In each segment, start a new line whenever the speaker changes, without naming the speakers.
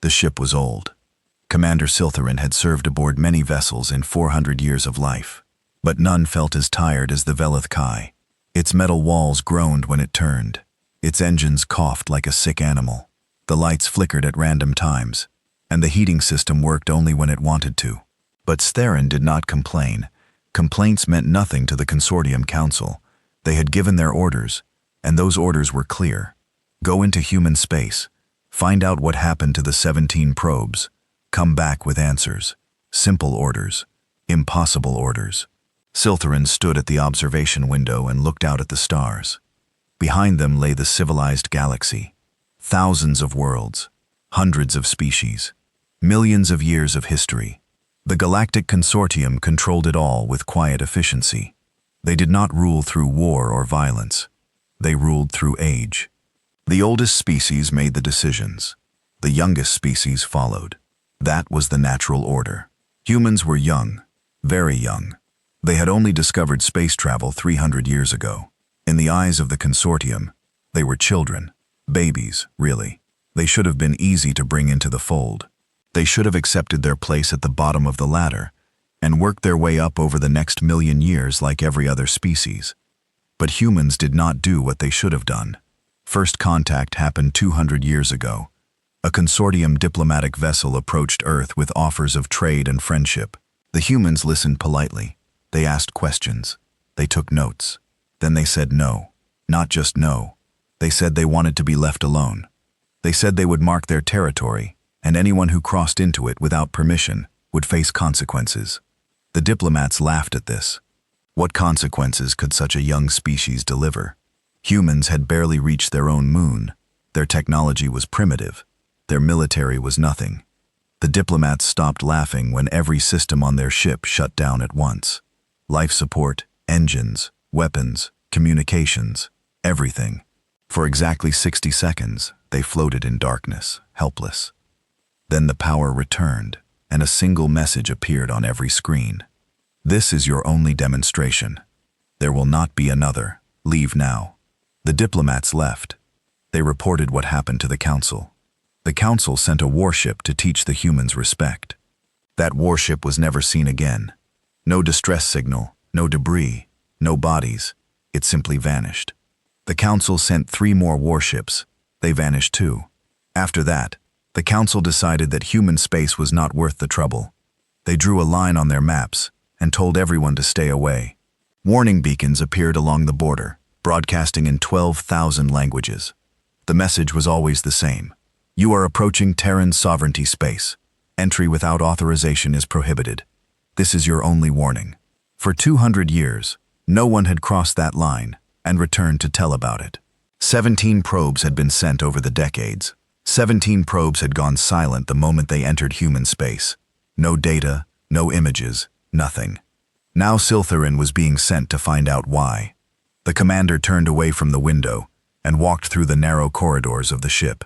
The ship was old. Commander Siltherin had served aboard many vessels in 400 years of life, but none felt as tired as the Velith Kai. Its metal walls groaned when it turned. Its engines coughed like a sick animal. The lights flickered at random times, and the heating system worked only when it wanted to. But Theron did not complain. Complaints meant nothing to the Consortium Council. They had given their orders, and those orders were clear. Go into human space. Find out what happened to the 17 probes. Come back with answers. Simple orders. Impossible orders. Siltherin stood at the observation window and looked out at the stars. Behind them lay the civilized galaxy. Thousands of worlds. Hundreds of species. Millions of years of history. The Galactic Consortium controlled it all with quiet efficiency. They did not rule through war or violence. They ruled through age. The oldest species made the decisions. The youngest species followed. That was the natural order. Humans were young, very young. They had only discovered space travel 300 years ago. In the eyes of the Consortium, they were children. Babies, really. They should have been easy to bring into the fold. They should have accepted their place at the bottom of the ladder and worked their way up over the next million years like every other species. But humans did not do what they should have done. First contact happened 200 years ago. A Consortium diplomatic vessel approached Earth with offers of trade and friendship. The humans listened politely. They asked questions. They took notes. Then they said no. Not just no. They said they wanted to be left alone. They said they would mark their territory, and anyone who crossed into it without permission would face consequences. The diplomats laughed at this. What consequences could such a young species deliver? Humans had barely reached their own moon. Their technology was primitive. Their military was nothing. The diplomats stopped laughing when every system on their ship shut down at once. Life support, engines, weapons, communications, everything. For exactly 60 seconds, they floated in darkness, helpless. Then the power returned, and a single message appeared on every screen. This is your only demonstration. There will not be another. Leave now. The diplomats left. They reported what happened to the council. The council sent a warship to teach the humans respect. That warship was never seen again. No distress signal, no debris, no bodies. It simply vanished. The council sent 3 more warships. They vanished too. After that, the council decided that human space was not worth the trouble. They drew a line on their maps and told everyone to stay away. Warning beacons appeared along the border, broadcasting in 12,000 languages. The message was always the same. You are approaching Terran sovereignty space. Entry without authorization is prohibited. This is your only warning. For 200 years, no one had crossed that line and returned to tell about it. 17 probes had been sent over the decades. 17 probes had gone silent the moment they entered human space. No data, no images, nothing. Now Siltherin was being sent to find out why. The commander turned away from the window and walked through the narrow corridors of the ship.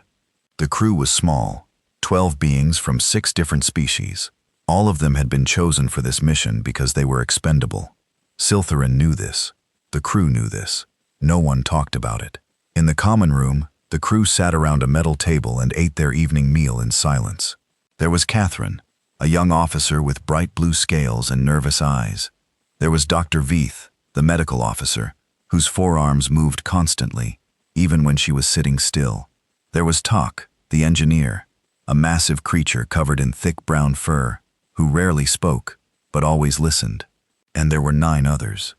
The crew was small, 12 beings from 6 different species. All of them had been chosen for this mission because they were expendable. Siltherin knew this. The crew knew this. No one talked about it. In the common room, the crew sat around a metal table and ate their evening meal in silence. There was Catherine, a young officer with bright blue scales and nervous eyes. There was Dr. Veith, the medical officer, whose forearms moved constantly, even when she was sitting still. There was Tok, the engineer, a massive creature covered in thick brown fur, who rarely spoke, but always listened. And there were 9 others.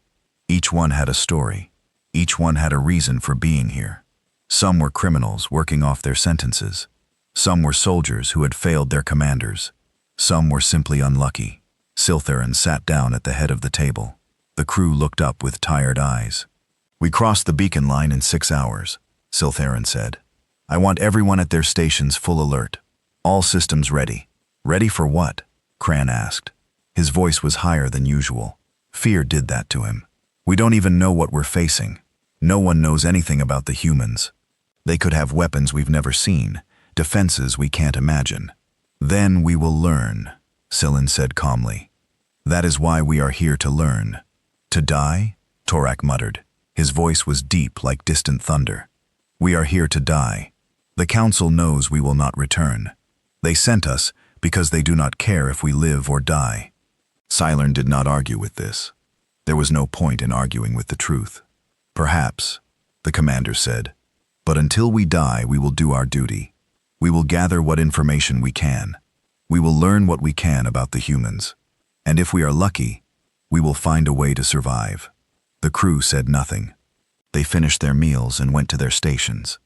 Each one had a story. Each one had a reason for being here. Some were criminals working off their sentences. Some were soldiers who had failed their commanders. Some were simply unlucky. Siltherin sat down at the head of the table. The crew looked up with tired eyes. We crossed the beacon line in 6 hours, Siltherin said. I want everyone at their stations full alert. All systems ready. Ready for what? Cran asked. His voice was higher than usual. Fear did that to him. We don't even know what we're facing. No one knows anything about the humans. They could have weapons we've never seen, defenses we can't imagine. Then we will learn, Silin said calmly. That is why we are here to learn. To die? Torak muttered. His voice was deep like distant thunder. We are here to die. The council knows we will not return. They sent us because they do not care if we live or die. Cylern did not argue with this. There was no point in arguing with the truth. Perhaps, the commander said, but until we die, we will do our duty. We will gather what information we can. We will learn what we can about the humans. And if we are lucky, we will find a way to survive. The crew said nothing. They finished their meals and went to their stations.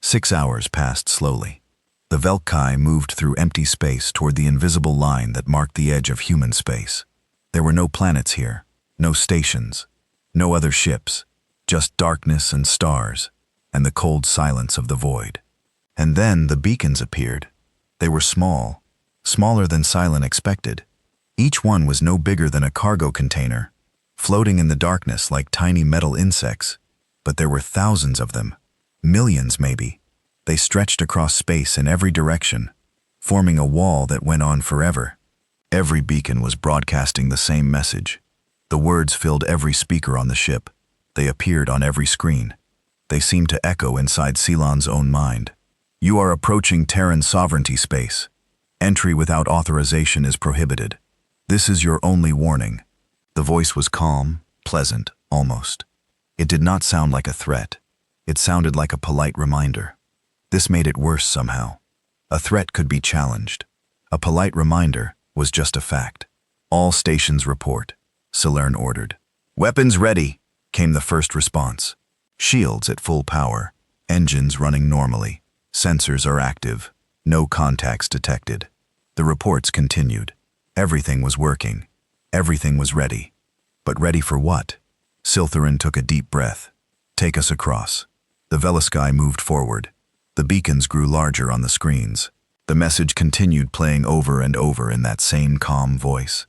6 hours passed slowly. The Velkai moved through empty space toward the invisible line that marked the edge of human space. There were no planets here, no stations, no other ships, just darkness and stars, and the cold silence of the void. And then the beacons appeared. They were small, smaller than Cylon expected. Each one was no bigger than a cargo container, floating in the darkness like tiny metal insects. But there were thousands of them, millions maybe. They stretched across space in every direction, forming a wall that went on forever. Every beacon was broadcasting the same message. The words filled every speaker on the ship. They appeared on every screen. They seemed to echo inside Cylon's own mind. You are approaching Terran sovereignty space. Entry without authorization is prohibited. This is your only warning. The voice was calm, pleasant, almost. It did not sound like a threat. It sounded like a polite reminder. This made it worse somehow. A threat could be challenged. A polite reminder was just a fact. All stations report, Cylern ordered. Weapons ready, came the first response. Shields at full power, engines running normally, sensors are active, no contacts detected. The reports continued. Everything was working. Everything was ready. But ready for what? Siltherin took a deep breath. Take us across. The Velaskai moved forward. The beacons grew larger on the screens. The message continued playing over and over in that same calm voice.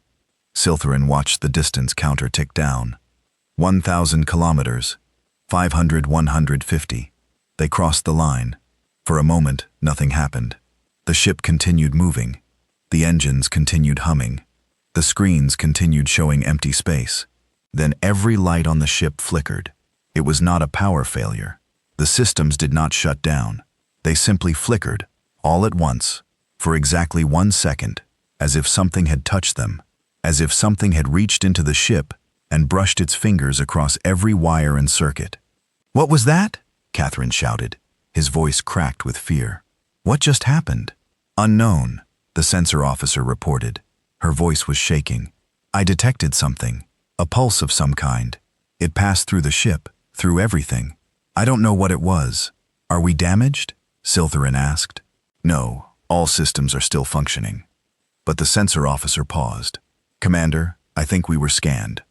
Siltherin watched the distance counter tick down. 1,000 kilometers. 500, 150. They crossed the line. For a moment, nothing happened. The ship continued moving. The engines continued humming. The screens continued showing empty space. Then every light on the ship flickered. It was not a power failure. The systems did not shut down. They simply flickered, all at once, for exactly 1 second, as if something had touched them, as if something had reached into the ship and brushed its fingers across every wire and circuit. What was that? Catherine shouted. His voice cracked with fear. What just happened? Unknown, the sensor officer reported. Her voice was shaking. I detected something, a pulse of some kind. It passed through the ship, through everything. I don't know what it was. Are we damaged? Siltherin asked. No, all systems are still functioning. But the sensor officer paused. Commander, I think we were scanned.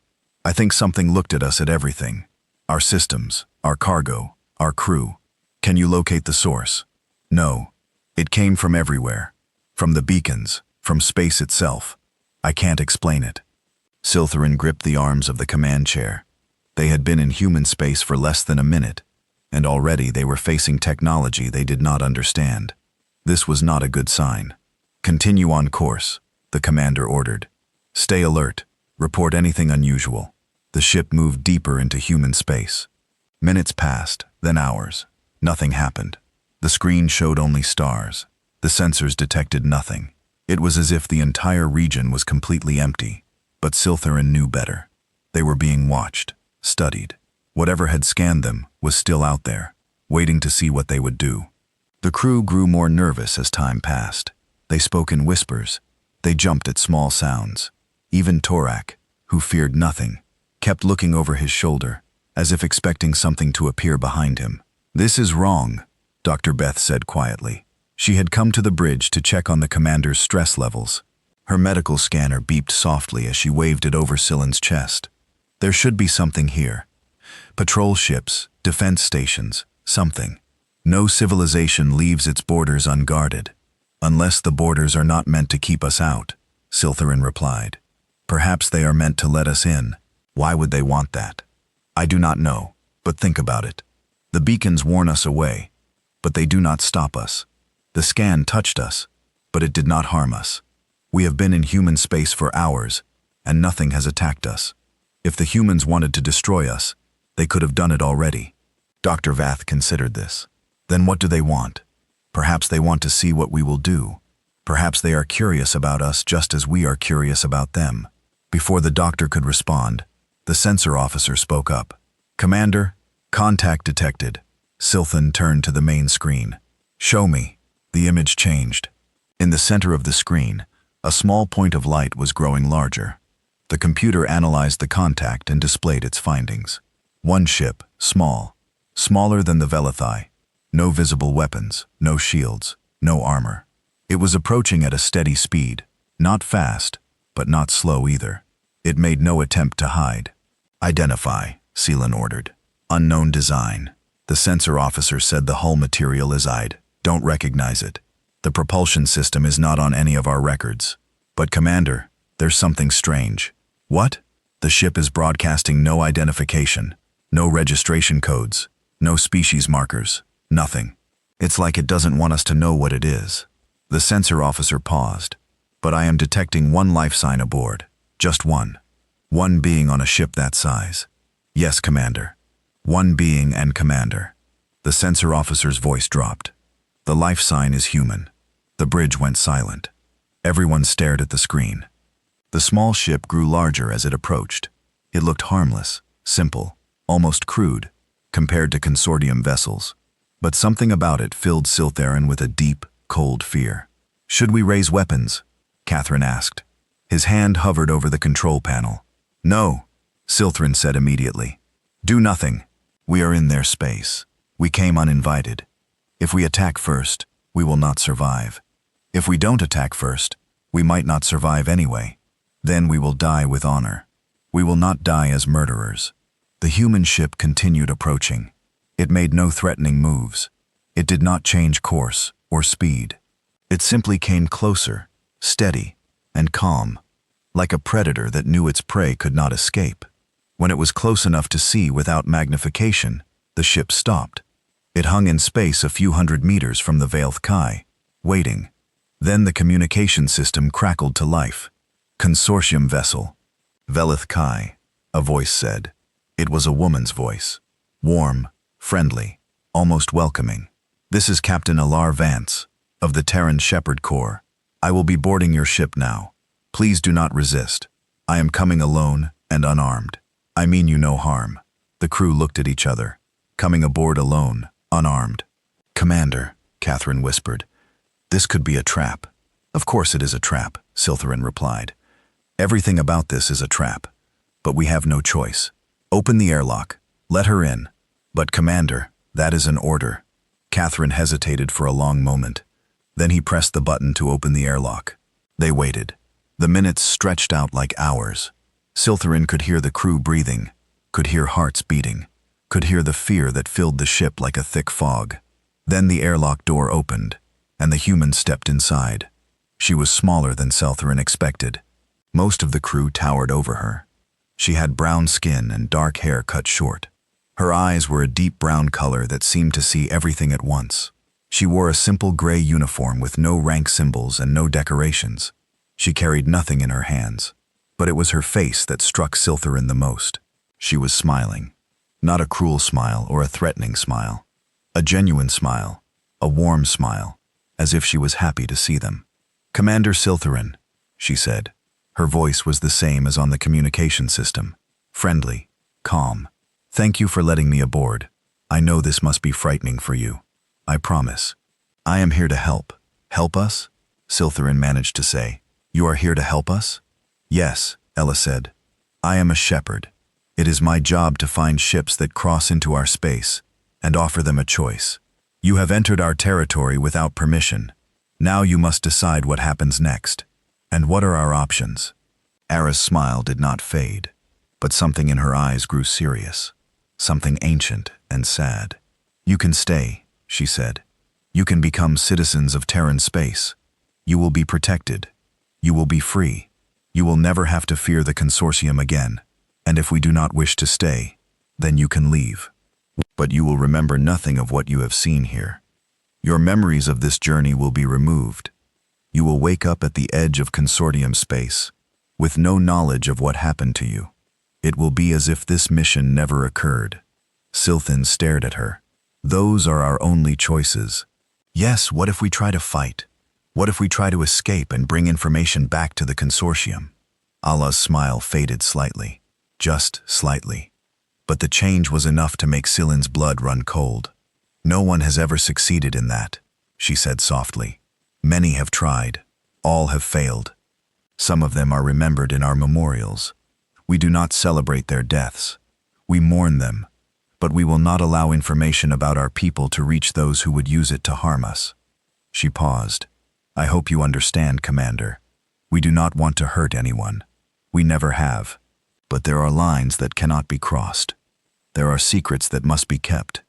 I think something looked at us at everything. Our systems, our cargo, our crew. Can you locate the source? No. It came from everywhere. From the beacons, from space itself. I can't explain it. Siltherin gripped the arms of the command chair. They had been in human space for less than a minute, and already they were facing technology they did not understand. This was not a good sign. Continue on course, the commander ordered. Stay alert. Report anything unusual. The ship moved deeper into human space. Minutes passed, then hours. Nothing happened. The screen showed only stars. The sensors detected nothing. It was as if the entire region was completely empty. But Siltherin knew better. They were being watched, studied. Whatever had scanned them was still out there, waiting to see what they would do. The crew grew more nervous as time passed. They spoke in whispers. They jumped at small sounds. Even Torak, who feared nothing, kept looking over his shoulder, as if expecting something to appear behind him. This is wrong, Dr. Beth said quietly. She had come to the bridge to check on the commander's stress levels. Her medical scanner beeped softly as she waved it over Cylin's chest. There should be something here. Patrol ships, defense stations, something. No civilization leaves its borders unguarded. Unless the borders are not meant to keep us out, Siltherin replied. Perhaps they are meant to let us in. Why would they want that? I do not know, but think about it. The beacons warn us away, but they do not stop us. The scan touched us, but it did not harm us. We have been in human space for hours, and nothing has attacked us. If the humans wanted to destroy us, they could have done it already. Dr. Vath considered this. Then what do they want? Perhaps they want to see what we will do. Perhaps they are curious about us just as we are curious about them. Before the doctor could respond, the sensor officer spoke up. Commander, contact detected. Silthan turned to the main screen. Show me. The image changed. In the center of the screen, a small point of light was growing larger. The computer analyzed the contact and displayed its findings. One ship, small, smaller than the Velathai. No visible weapons, no shields, no armor. It was approaching at a steady speed, not fast, but not slow either. It made no attempt to hide. Identify, Seelan ordered. Unknown design. The sensor officer said the hull material is eyed. Don't recognize it. The propulsion system is not on any of our records. But Commander, there's something strange. What? The ship is broadcasting no identification, no registration codes, no species markers, nothing. It's like it doesn't want us to know what it is. The sensor officer paused. But I am detecting one life sign aboard. Just one. One being on a ship that size. Yes, Commander. One being and Commander. The sensor officer's voice dropped. The life sign is human. The bridge went silent. Everyone stared at the screen. The small ship grew larger as it approached. It looked harmless, simple, almost crude, compared to consortium vessels. But something about it filled Siltharin with a deep, cold fear. Should we raise weapons? Catherine asked. His hand hovered over the control panel. No, Siltharin said immediately. Do nothing. We are in their space. We came uninvited. If we attack first, we will not survive. If we don't attack first, we might not survive anyway. Then we will die with honor. We will not die as murderers. The human ship continued approaching. It made no threatening moves. It did not change course or speed. It simply came closer, steady, and calm, like a predator that knew its prey could not escape. When it was close enough to see without magnification, the ship stopped. It hung in space a few hundred meters from the Veilth Kai, waiting. Then the communication system crackled to life. Consortium vessel. Velith Kai, a voice said. It was a woman's voice. Warm, friendly, almost welcoming. This is Captain Alar Vance, of the Terran Shepherd Corps. I will be boarding your ship now. Please do not resist. I am coming alone and unarmed. I mean you no harm. The crew looked at each other. Coming aboard alone, unarmed. Commander, Catherine whispered. This could be a trap. Of course it is a trap, Siltharin replied. Everything about this is a trap. But we have no choice. Open the airlock. Let her in. But Commander, that is an order. Catherine hesitated for a long moment. Then he pressed the button to open the airlock. They waited. The minutes stretched out like hours. Siltharin could hear the crew breathing, could hear hearts beating, could hear the fear that filled the ship like a thick fog. Then the airlock door opened, and the human stepped inside. She was smaller than Siltharin expected. Most of the crew towered over her. She had brown skin and dark hair cut short. Her eyes were a deep brown color that seemed to see everything at once. She wore a simple gray uniform with no rank symbols and no decorations. She carried nothing in her hands. But it was her face that struck Siltharin the most. She was smiling. Not a cruel smile or a threatening smile. A genuine smile, a warm smile, as if she was happy to see them. Commander Siltharin, she said. Her voice was the same as on the communication system. Friendly, calm. Thank you for letting me aboard. I know this must be frightening for you. I promise. I am here to help. Help us? Siltharin managed to say. You are here to help us? Yes, Ella said. I am a shepherd. It is my job to find ships that cross into our space and offer them a choice. You have entered our territory without permission. Now you must decide what happens next. And what are our options? Ara's smile did not fade, but something in her eyes grew serious, something ancient and sad. You can stay, she said. You can become citizens of Terran space. You will be protected. You will be free. You will never have to fear the consortium again. And if we do not wish to stay, then you can leave. But you will remember nothing of what you have seen here. Your memories of this journey will be removed. You will wake up at the edge of consortium space, with no knowledge of what happened to you. It will be as if this mission never occurred. Silthin stared at her. Those are our only choices. Yes, what if we try to fight? What if we try to escape and bring information back to the consortium? Allah's smile faded slightly, just slightly. But the change was enough to make Silin's blood run cold. No one has ever succeeded in that, she said softly. Many have tried. All have failed. Some of them are remembered in our memorials. We do not celebrate their deaths. We mourn them, but we will not allow information about our people to reach those who would use it to harm us. She paused. I hope you understand, Commander. We do not want to hurt anyone. We never have. But there are lines that cannot be crossed. There are secrets that must be kept.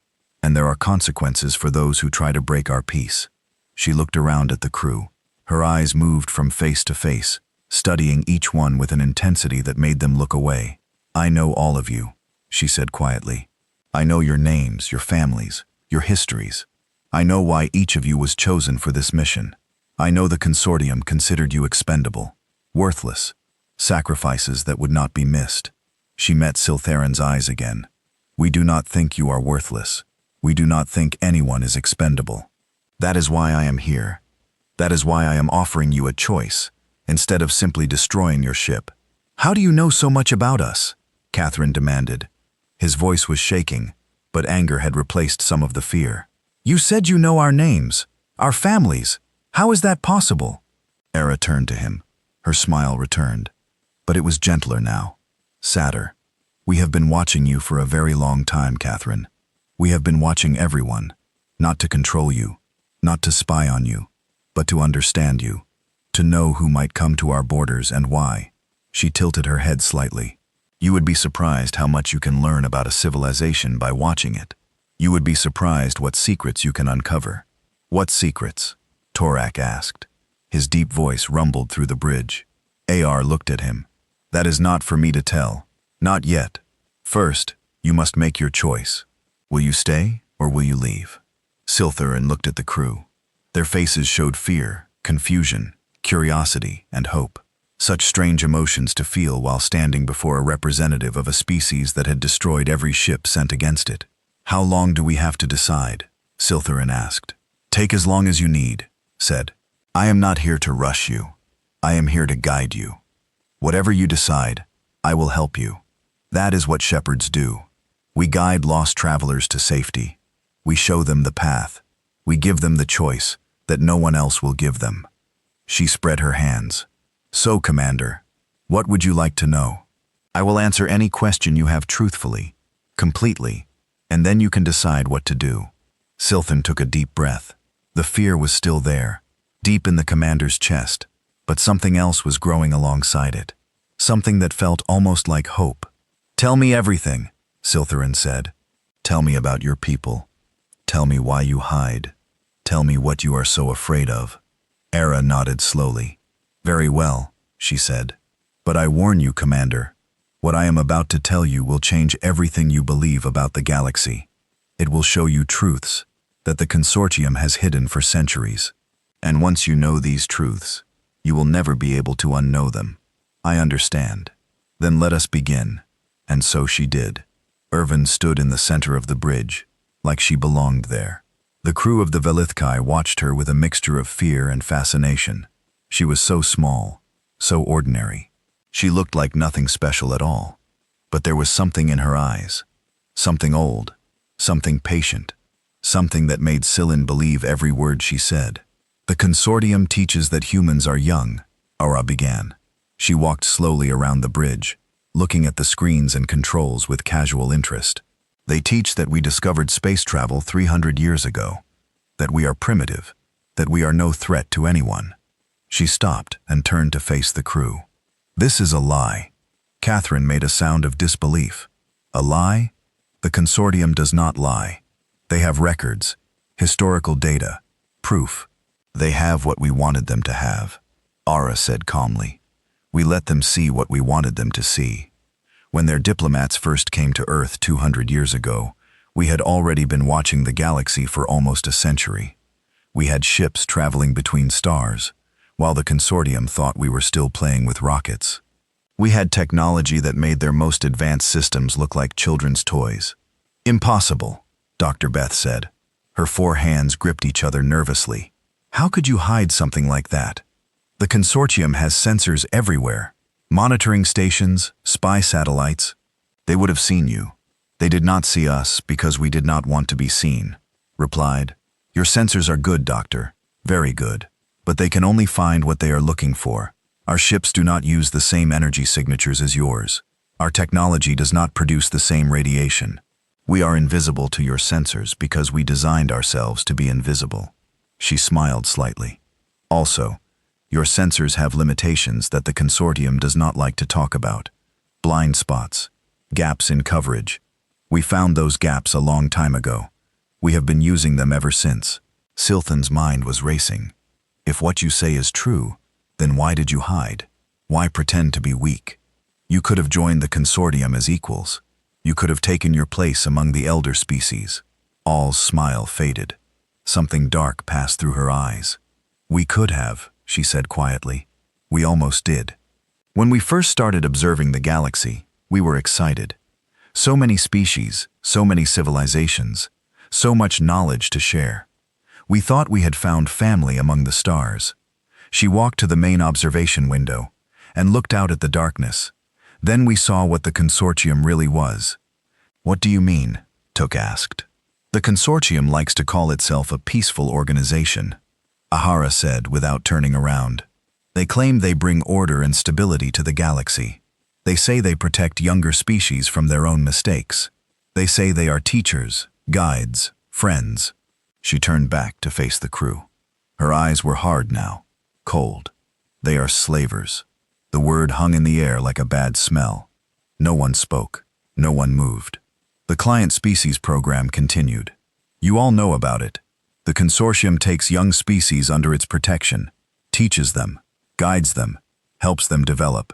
And there are consequences for those who try to break our peace. She looked around at the crew. Her eyes moved from face to face, studying each one with an intensity that made them look away. I know all of you, she said quietly. I know your names, your families, your histories. I know why each of you was chosen for this mission. I know the consortium considered you expendable, worthless, sacrifices that would not be missed. She met Siltharin's eyes again. We do not think you are worthless. We do not think anyone is expendable. That is why I am here. That is why I am offering you a choice, instead of simply destroying your ship. How do you know so much about us? Catherine demanded. His voice was shaking, but anger had replaced some of the fear. You said you know our names, our families. How is that possible? Era turned to him. Her smile returned. But it was gentler now, sadder. We have been watching you for a very long time, Catherine. We have been watching everyone, not to control you, not to spy on you, but to understand you, to know who might come to our borders and why. She tilted her head slightly. You would be surprised how much you can learn about a civilization by watching it. You would be surprised what secrets you can uncover. What secrets? Torak asked. His deep voice rumbled through the bridge. AR looked at him. That is not for me to tell. Not yet. First, you must make your choice. Will you stay or will you leave? Siltharin looked at the crew. Their faces showed fear, confusion, curiosity, and hope. Such strange emotions to feel while standing before a representative of a species that had destroyed every ship sent against it. How long do we have to decide? Siltharin asked. Take as long as you need, said. I am not here to rush you. I am here to guide you. Whatever you decide, I will help you. That is what shepherds do. We guide lost travelers to safety. We show them the path. We give them the choice that no one else will give them. She spread her hands. So, Commander, what would you like to know? I will answer any question you have truthfully, completely, and then you can decide what to do. Silthan took a deep breath. The fear was still there, deep in the commander's chest, but something else was growing alongside it. Something that felt almost like hope. Tell me everything, Siltharin said. Tell me about your people. Tell me why you hide. Tell me what you are so afraid of. Era nodded slowly. Very well, she said. But I warn you, Commander, what I am about to tell you will change everything you believe about the galaxy. It will show you truths that the consortium has hidden for centuries. And once you know these truths, you will never be able to unknow them. I understand. Then let us begin. And so she did. Irvin stood in the center of the bridge, like she belonged there. The crew of the Velithkai watched her with a mixture of fear and fascination. She was so small, so ordinary. She looked like nothing special at all. But there was something in her eyes. Something old, something patient, something that made Silin believe every word she said. The consortium teaches that humans are young, Aura began. She walked slowly around the bridge, looking at the screens and controls with casual interest. They teach that we discovered space travel 300 years ago, that we are primitive, that we are no threat to anyone. She stopped and turned to face the crew. This is a lie. Catherine made a sound of disbelief. A lie? The consortium does not lie. They have records, historical data, proof. They have what we wanted them to have, Aura said calmly. We let them see what we wanted them to see. When their diplomats first came to Earth 200 years ago, we had already been watching the galaxy for almost a century. We had ships traveling between stars, while the consortium thought we were still playing with rockets. We had technology that made their most advanced systems look like children's toys. Impossible, Dr. Beth said. Her four hands gripped each other nervously. How could you hide something like that? The consortium has sensors everywhere. Monitoring stations, spy satellites. They would have seen you. They did not see us because we did not want to be seen. Replied, your sensors are good, Doctor. Very good. But they can only find what they are looking for. Our ships do not use the same energy signatures as yours. Our technology does not produce the same radiation. We are invisible to your sensors because we designed ourselves to be invisible. She smiled slightly. Also, your sensors have limitations that the consortium does not like to talk about. Blind spots, gaps in coverage. We found those gaps a long time ago. We have been using them ever since. Silthan's mind was racing. If what you say is true, then why did you hide? Why pretend to be weak? You could have joined the consortium as equals. You could have taken your place among the elder species. All's smile faded. Something dark passed through her eyes. We could have, she said quietly. We almost did. When we first started observing the galaxy, we were excited. So many species, so many civilizations, so much knowledge to share. We thought we had found family among the stars. She walked to the main observation window and looked out at the darkness. Then we saw what the consortium really was. What do you mean? Took asked. The consortium likes to call itself a peaceful organization, Ahara said without turning around. They claim they bring order and stability to the galaxy. They say they protect younger species from their own mistakes. They say they are teachers, guides, friends. She turned back to face the crew. Her eyes were hard now. Cold. They are slavers. The word hung in the air like a bad smell. No one spoke. No one moved. The client species program continued. You all know about it. The consortium takes young species under its protection, teaches them, guides them, helps them develop.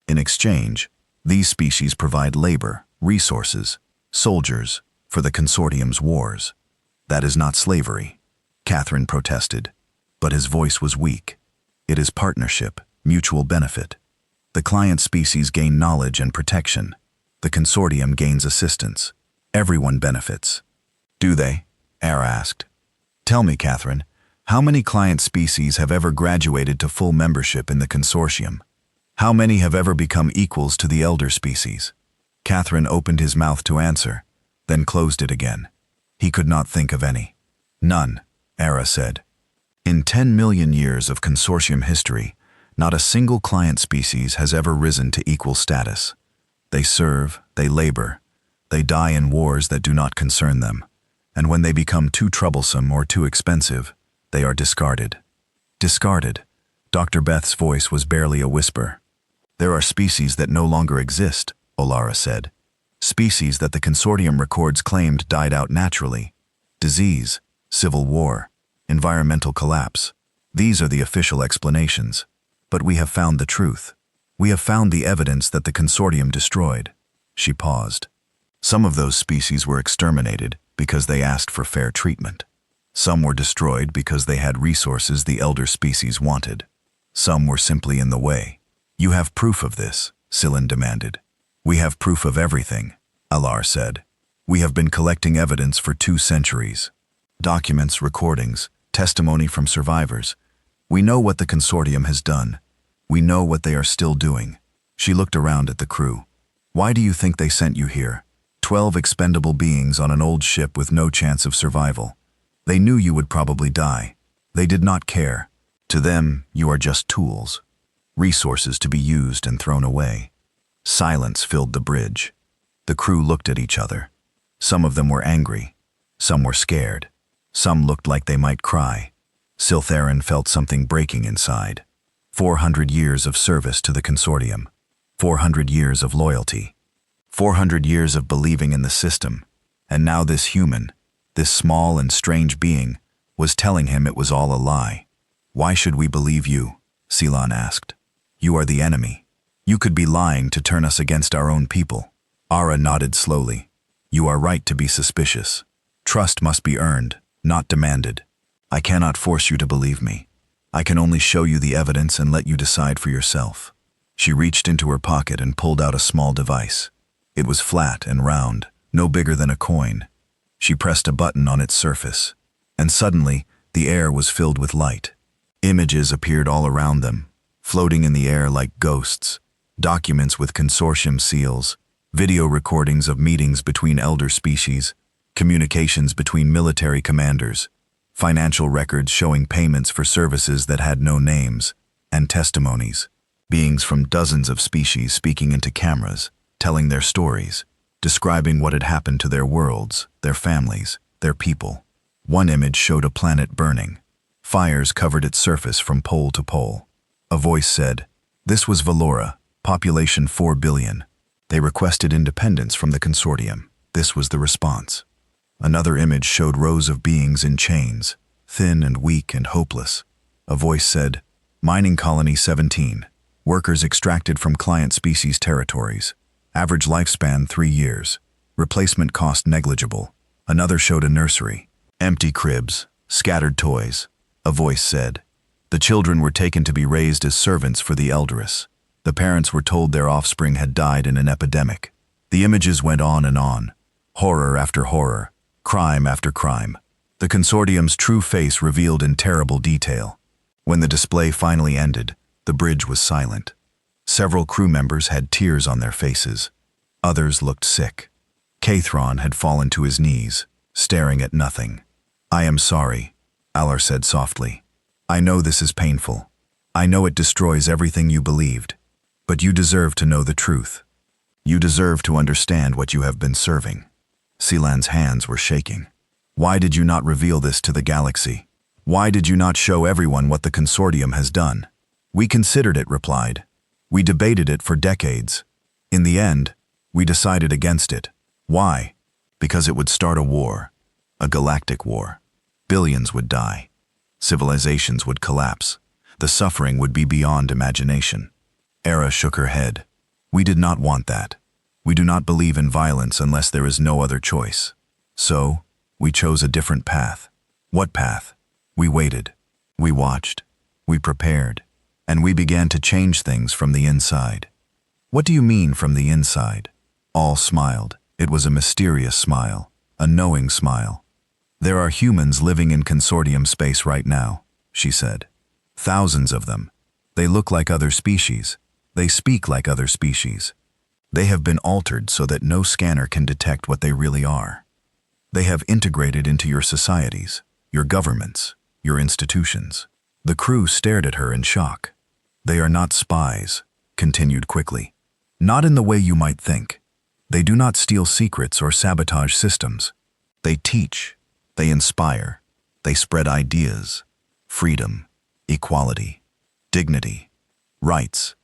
In exchange, these species provide labor, resources, soldiers for the consortium's wars. That is not slavery, Catherine protested, but his voice was weak. It is partnership, mutual benefit. The client species gain knowledge and protection. The consortium gains assistance. Everyone benefits. Do they? Ara asked. Tell me, Catherine, how many client species have ever graduated to full membership in the consortium? How many have ever become equals to the elder species? Catherine opened his mouth to answer, then closed it again. He could not think of any. None, Ara said. In 10 million years of consortium history, not a single client species has ever risen to equal status. They serve, they labor, they die in wars that do not concern them, and when they become too troublesome or too expensive, they are discarded. Discarded. Dr. Beth's voice was barely a whisper. There are species that no longer exist, Olara said. Species that the consortium records claimed died out naturally. Disease, civil war, environmental collapse. These are the official explanations. But we have found the truth. We have found the evidence that the consortium destroyed. She paused. Some of those species were exterminated because they asked for fair treatment. Some were destroyed because they had resources the elder species wanted. Some were simply in the way. You have proof of this, Silan demanded. We have proof of everything, Alar said. We have been collecting evidence for 2 centuries. Documents, recordings, testimony from survivors. We know what the consortium has done. We know what they are still doing. She looked around at the crew. Why do you think they sent you here? 12 expendable beings on an old ship with no chance of survival. They knew you would probably die. They did not care. To them, you are just tools. Resources to be used and thrown away. Silence filled the bridge. The crew looked at each other. Some of them were angry. Some were scared. Some looked like they might cry. Siltharin felt something breaking inside. 400 years of service to the consortium. 400 years of loyalty. 400 years of believing in the system. And now this human, this small and strange being, was telling him it was all a lie. Why should we believe you? Silan asked. You are the enemy. You could be lying to turn us against our own people. Ara nodded slowly. You are right to be suspicious. Trust must be earned, not demanded. I cannot force you to believe me. I can only show you the evidence and let you decide for yourself. She reached into her pocket and pulled out a small device. It was flat and round, no bigger than a coin. She pressed a button on its surface, and suddenly The air was filled with light. Images appeared all around them, floating in the air like ghosts. Documents with consortium seals, video recordings of meetings between elder species, communications between military commanders, financial records showing payments for services that had no names, and testimonies. Beings from dozens of species speaking into cameras, telling their stories, describing what had happened to their worlds, their families, their people. One image showed a planet burning. Fires covered its surface from pole to pole. A voice said, "This was Valora, population 4 billion. They requested independence from the consortium." This was the response. Another image showed rows of beings in chains, thin and weak and hopeless. A voice said, "Mining colony 17. Workers extracted from client species territories. Average lifespan 3 years. Replacement cost negligible." Another showed a nursery. Empty cribs, scattered toys. A voice said, "The children were taken to be raised as servants for the elders. The parents were told their offspring had died in an epidemic." The images went on and on. Horror after horror, crime after crime. The consortium's true face revealed in terrible detail. When the display finally ended, the bridge was silent. Several crew members had tears on their faces. Others looked sick. Kathron had fallen to his knees, staring at nothing. "I am sorry," Alar said softly. "I know this is painful. I know it destroys everything you believed. But you deserve to know the truth. You deserve to understand what you have been serving." Sealan's hands were shaking. "Why did you not reveal this to the galaxy? Why did you not show everyone what the consortium has done?" "We considered it," replied. "We debated it for decades. In the end, we decided against it. Why? Because it would start a war. A galactic war. Billions would die. Civilizations would collapse. The suffering would be beyond imagination." Era shook her head. "We did not want that. We do not believe in violence unless there is no other choice. So, we chose a different path." "What path?" "We waited. We watched. We prepared. And we began to change things from the inside." "What do you mean from the inside?" All smiled. It was a mysterious smile, a knowing smile. "There are humans living in consortium space right now," she said. "Thousands of them. They look like other species. They speak like other species. They have been altered so that no scanner can detect what they really are. They have integrated into your societies, your governments, your institutions." The crew stared at her in shock. "They are not spies," continued quickly. "Not in the way you might think. They do not steal secrets or sabotage systems. They teach. They inspire. They spread ideas. Freedom, equality, dignity, rights.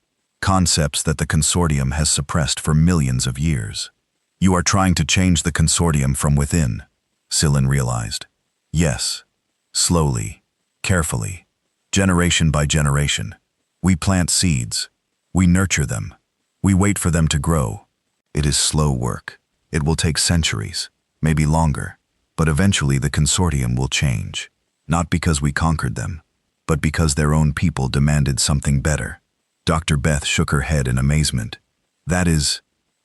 Concepts that the consortium has suppressed for millions of years." "You are trying to change the consortium from within," Scylan realized. "Yes. Slowly, carefully, generation by generation. We plant seeds. We nurture them. We wait for them to grow. It is slow work. It will take centuries, maybe longer. But eventually the consortium will change. Not because we conquered them, but because their own people demanded something better." Dr. Beth shook her head in amazement. That is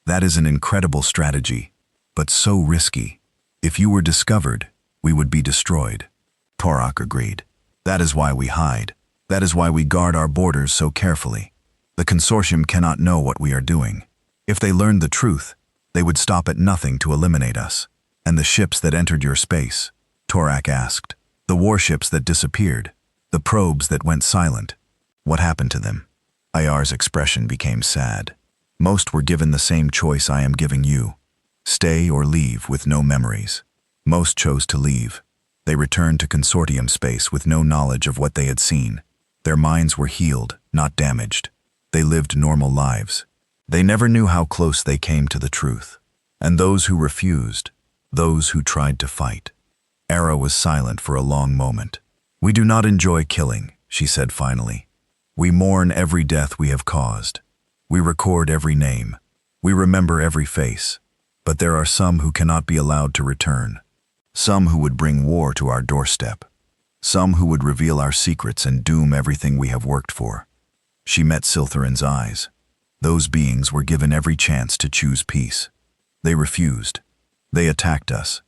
an incredible strategy, but so risky. If you were discovered, we would be destroyed." Torak agreed. "That is why we hide. That is why we guard our borders so carefully. The consortium cannot know what we are doing. If they learned the truth, they would stop at nothing to eliminate us." "And the ships that entered your space?" Torak asked. "The warships that disappeared, the probes that went silent. What happened to them?" Ayar's expression became sad. "Most were given the same choice I am giving you. Stay or leave with no memories. Most chose to leave. They returned to consortium space with no knowledge of what they had seen. Their minds were healed, not damaged. They lived normal lives. They never knew how close they came to the truth. And those who refused, those who tried to fight." Era was silent for a long moment. "We do not enjoy killing," she said finally. "We mourn every death we have caused. We record every name. We remember every face. But there are some who cannot be allowed to return. Some who would bring war to our doorstep. Some who would reveal our secrets and doom everything we have worked for." She met Siltharin's eyes. Those beings were given every chance to choose peace. They refused. They attacked us.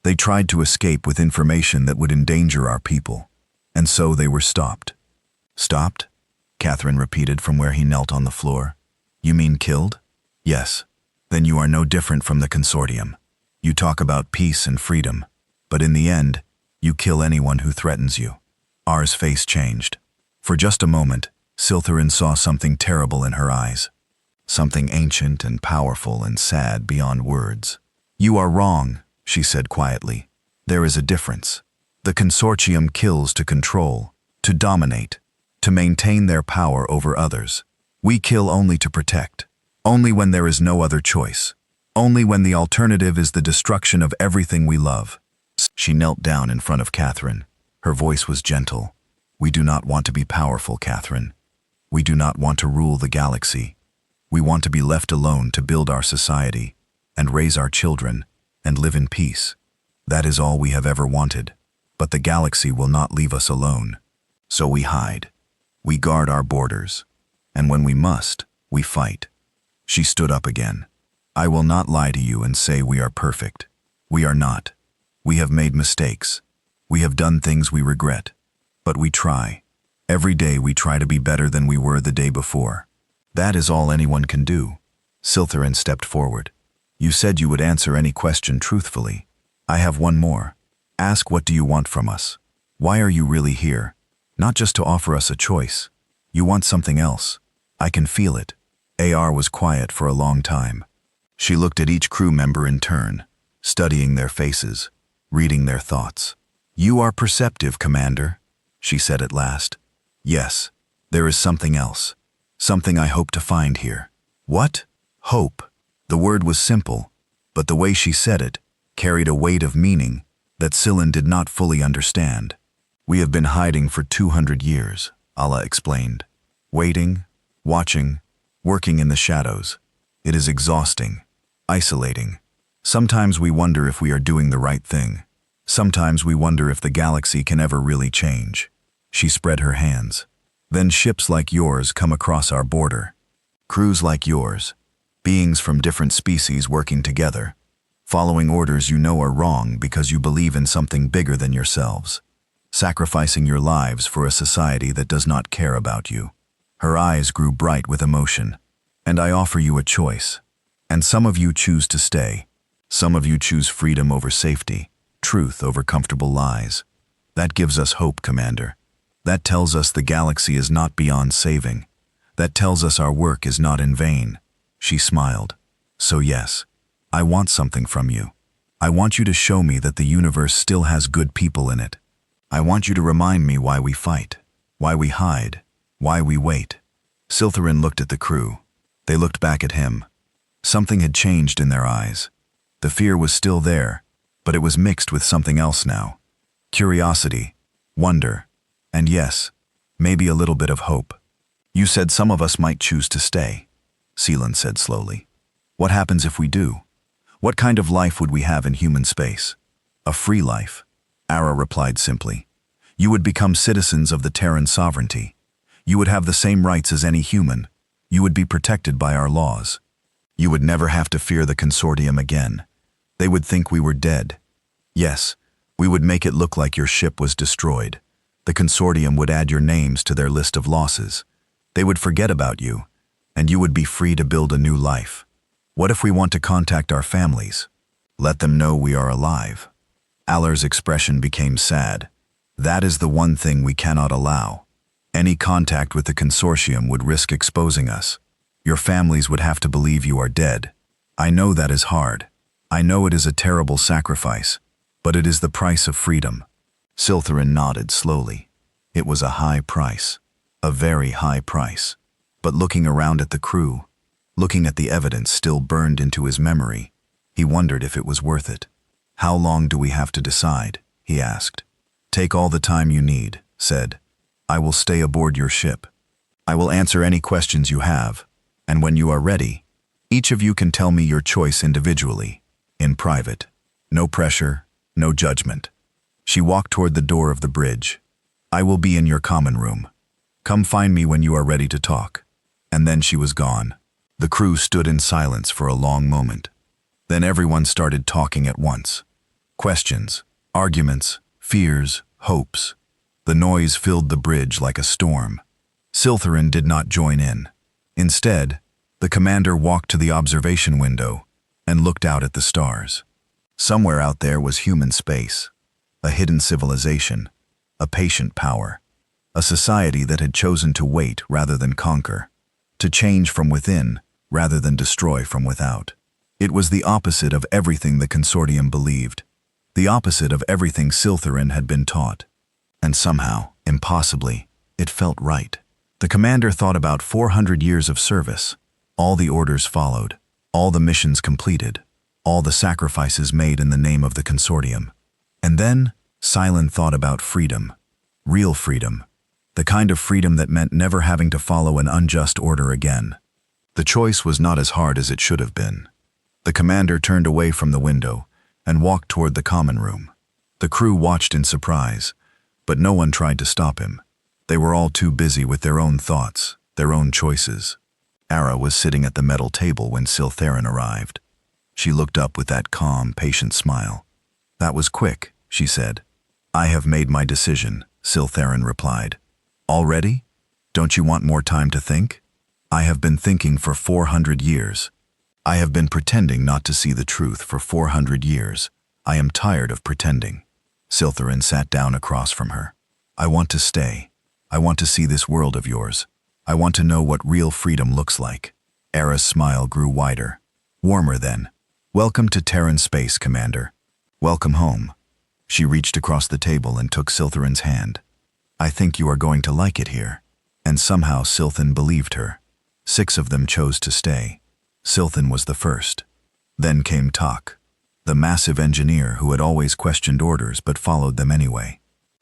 They tried to escape with information that would endanger our people, and so they were stopped. Stopped? Catherine repeated from where he knelt on the floor. You mean killed? Yes. Then you are no different from the consortium. You talk about peace and freedom, but in the end, you kill anyone who threatens you. R's face changed. For just a moment, Siltherin saw something terrible in her eyes. Something ancient and powerful and sad beyond words. You are wrong, she said quietly. There is a difference. The consortium kills to control, to dominate, to maintain their power over others. We kill only to protect, only when there is no other choice, only when the alternative is the destruction of everything we love. She knelt down in front of Catherine. Her voice was gentle. We do not want to be powerful, Catherine. We do not want to rule the galaxy. We want to be left alone to build our society, and raise our children, and live in peace. That is all we have ever wanted. But the galaxy will not leave us alone. So we hide. We guard our borders. And when we must, we fight. She stood up again. I will not lie to you and say we are perfect. We are not. We have made mistakes. We have done things we regret. But we try. Every day we try to be better than we were the day before. That is all anyone can do. Siltherin stepped forward. You said you would answer any question truthfully. I have one more. Ask, what do you want from us? Why are you really here? Not just to offer us a choice. You want something else. I can feel it. AR was quiet for a long time. She looked at each crew member in turn, studying their faces, reading their thoughts. You are perceptive, Commander, she said at last. Yes, there is something else. Something I hope to find here. What? Hope. The word was simple, but the way she said it carried a weight of meaning that Scylla did not fully understand. We have been hiding for 200 years, Allah explained. Waiting, watching, working in the shadows. It is exhausting, isolating. Sometimes we wonder if we are doing the right thing. Sometimes we wonder if the galaxy can ever really change. She spread her hands. Then ships like yours come across our border. Crews like yours. Beings from different species working together. Following orders you know are wrong because you believe in something bigger than yourselves. Sacrificing your lives for a society that does not care about you. Her eyes grew bright with emotion. And I offer you a choice. And some of you choose to stay. Some of you choose freedom over safety, truth over comfortable lies. That gives us hope, Commander. That tells us the galaxy is not beyond saving. That tells us our work is not in vain. She smiled. So yes, I want something from you. I want you to show me that the universe still has good people in it. I want you to remind me why we fight, why we hide, why we wait. Siltherin looked at the crew. They looked back at him. Something had changed in their eyes. The fear was still there, but it was mixed with something else now. Curiosity, wonder, and yes, maybe a little bit of hope. You said some of us might choose to stay, Seelan said slowly. What happens if we do? What kind of life would we have in human space? A free life, Ara replied simply. You would become citizens of the Terran sovereignty. You would have the same rights as any human. You would be protected by our laws. You would never have to fear the consortium again. They would think we were dead. Yes, we would make it look like your ship was destroyed. The consortium would add your names to their list of losses. They would forget about you, and you would be free to build a new life. What if we want to contact our families? Let them know we are alive. Aller's expression became sad. That is the one thing we cannot allow. Any contact with the consortium would risk exposing us. Your families would have to believe you are dead. I know that is hard. I know it is a terrible sacrifice, but it is the price of freedom. Siltherin nodded slowly. It was a high price. A very high price. But looking around at the crew, looking at the evidence still burned into his memory, he wondered if it was worth it. How long do we have to decide? He asked. Take all the time you need, said. I will stay aboard your ship. I will answer any questions you have, and when you are ready, each of you can tell me your choice individually, in private. No pressure, no judgment. She walked toward the door of the bridge. I will be in your common room. Come find me when you are ready to talk. And then she was gone. The crew stood in silence for a long moment. Then everyone started talking at once. Questions, arguments, fears, hopes. The noise filled the bridge like a storm. Siltherin did not join in. Instead, the commander walked to the observation window and looked out at the stars. Somewhere out there was human space, a hidden civilization, a patient power, a society that had chosen to wait rather than conquer, to change from within rather than destroy from without. It was the opposite of everything the consortium believed, the opposite of everything Siltherin had been taught. And somehow, impossibly, it felt right. The commander thought about 400 years of service, all the orders followed, all the missions completed, all the sacrifices made in the name of the consortium. And then, Silent thought about freedom, real freedom, the kind of freedom that meant never having to follow an unjust order again. The choice was not as hard as it should have been. The commander turned away from the window and walked toward the common room. The crew watched in surprise, but no one tried to stop him. They were all too busy with their own thoughts, their own choices. Ara was sitting at the metal table when Siltherin arrived. She looked up with that calm, patient smile. "That was quick," she said. "I have made my decision," Siltherin replied. "Already? Don't you want more time to think? I have been thinking for 400 years. I have been pretending not to see the truth for 400 years. I am tired of pretending." Siltherin sat down across from her. "I want to stay. I want to see this world of yours. I want to know what real freedom looks like." Ara's smile grew wider, warmer then. "Welcome to Terran space, Commander. Welcome home." She reached across the table and took Siltherin's hand. "I think you are going to like it here." And somehow Silthin believed her. 6 of them chose to stay. Silthin was the first. Then came Tak, the massive engineer who had always questioned orders but followed them anyway.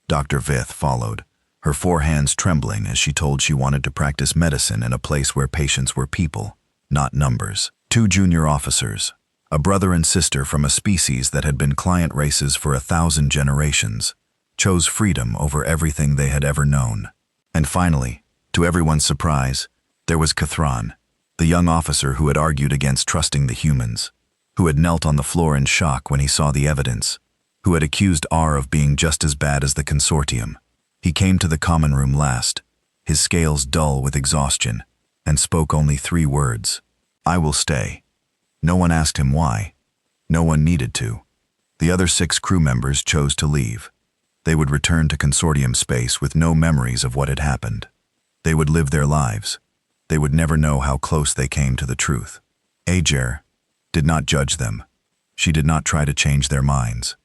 Dr. Vith followed, her 4 hands trembling as she told she wanted to practice medicine in a place where patients were people, not numbers. 2 junior officers, a brother and sister from a species that had been client races for 1,000 generations, chose freedom over everything they had ever known. And finally, to everyone's surprise, there was Kathran, the young officer who had argued against trusting the humans, who had knelt on the floor in shock when he saw the evidence, who had accused R of being just as bad as the consortium. He came to the common room last, his scales dull with exhaustion, and spoke only 3 words. "I will stay." No one asked him why. No one needed to. The other 6 crew members chose to leave. They would return to consortium space with no memories of what had happened. They would live their lives. They would never know how close they came to the truth. Ajer did not judge them. She did not try to change their minds.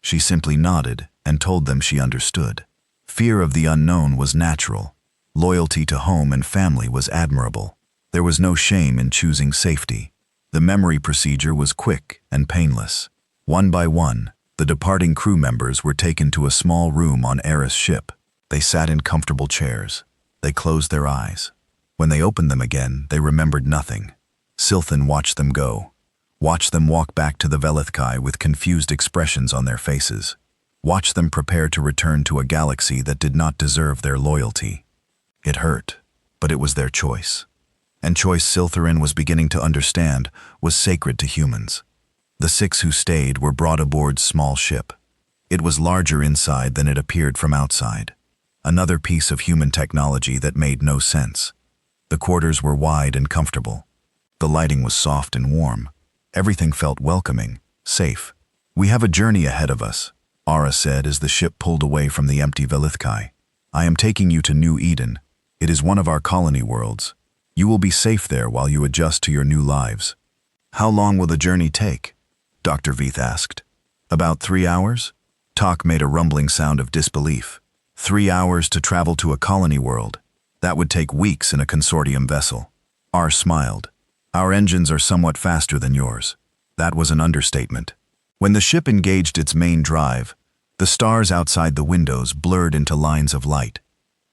She simply nodded and told them she understood. Fear of the unknown was natural. Loyalty to home and family was admirable. There was no shame in choosing safety. The memory procedure was quick and painless. One by one, the departing crew members were taken to a small room on Era's ship. They sat in comfortable chairs. They closed their eyes. When they opened them again, they remembered nothing. Silthin watched them go. Watched them walk back to the Velithkai with confused expressions on their faces. Watched them prepare to return to a galaxy that did not deserve their loyalty. It hurt, but it was their choice. And choice Siltherin was beginning to understand was sacred to humans. The 6 who stayed were brought aboard's small ship. It was larger inside than it appeared from outside. Another piece of human technology that made no sense. The quarters were wide and comfortable. The lighting was soft and warm. Everything felt welcoming, safe. "We have a journey ahead of us," Ara said as the ship pulled away from the empty Velithkai. "I am taking you to New Eden. It is one of our colony worlds. You will be safe there while you adjust to your new lives." "How long will the journey take?" Dr. Vith asked. "About 3 hours?" Tak made a rumbling sound of disbelief. 3 hours to travel to a colony world. That would take weeks in a consortium vessel. R smiled. "Our engines are somewhat faster than yours." That was an understatement. When the ship engaged its main drive, the stars outside the windows blurred into lines of light.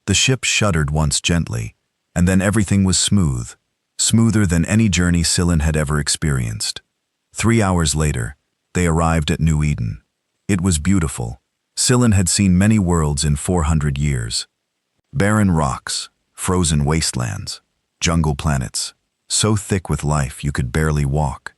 The ship shuddered once gently, and then everything was smooth, smoother than any journey Silin had ever experienced. 3 hours later, they arrived at New Eden. It was beautiful. Silin had seen many worlds in 400 years. Barren rocks, frozen wastelands, jungle planets, so thick with life you could barely walk.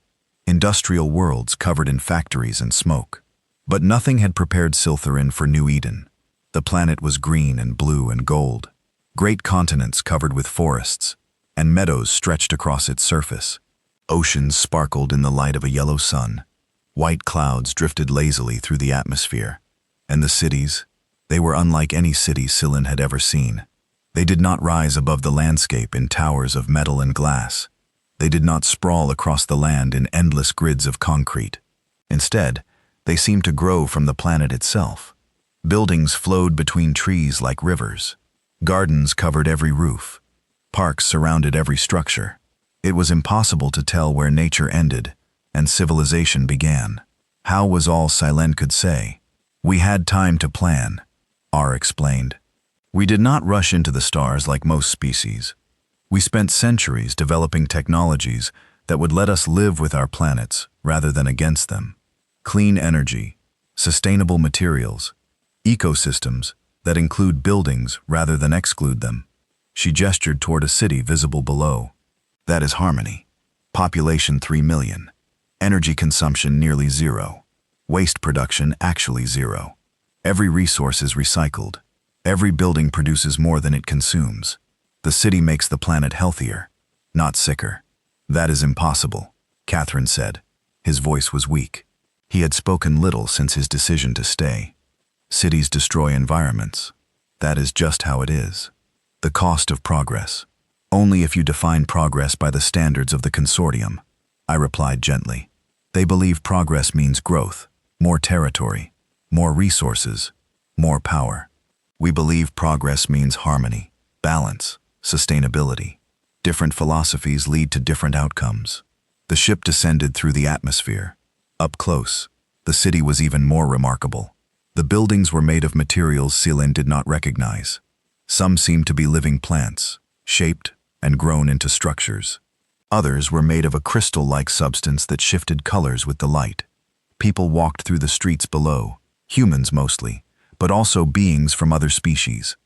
Industrial worlds covered in factories and smoke. But nothing had prepared Siltherin for New Eden. The planet was green and blue and gold. Great continents covered with forests, and meadows stretched across its surface. Oceans sparkled in the light of a yellow sun. White clouds drifted lazily through the atmosphere. And the cities, they were unlike any city Silin had ever seen. They did not rise above the landscape in towers of metal and glass. They did not sprawl across the land in endless grids of concrete. Instead, they seemed to grow from the planet itself. Buildings flowed between trees like rivers. Gardens covered every roof. Parks surrounded every structure. It was impossible to tell where nature ended and civilization began. How was all Silen could say. We had time to plan, R explained. We did not rush into the stars like most species. We spent centuries developing technologies that would let us live with our planets rather than against them. Clean energy, sustainable materials, ecosystems that include buildings rather than exclude them. She gestured toward a city visible below. That is harmony. Population 3 million. Energy consumption nearly zero. Waste production actually zero. Every resource is recycled. Every building produces more than it consumes. The city makes the planet healthier, not sicker. That is impossible, Catherine said. His voice was weak. He had spoken little since his decision to stay. Cities destroy environments. That is just how it is. The cost of progress. Only if you define progress by the standards of the consortium, I replied gently. They believe progress means growth, more territory, more resources, more power. We believe progress means harmony, balance, sustainability. Different philosophies lead to different outcomes. The ship descended through the atmosphere. Up close, the city was even more remarkable. The buildings were made of materials Silin did not recognize. Some seemed to be living plants, shaped and grown into structures. Others were made of a crystal-like substance that shifted colors with the light. People walked through the streets below, humans mostly, but also beings from other species.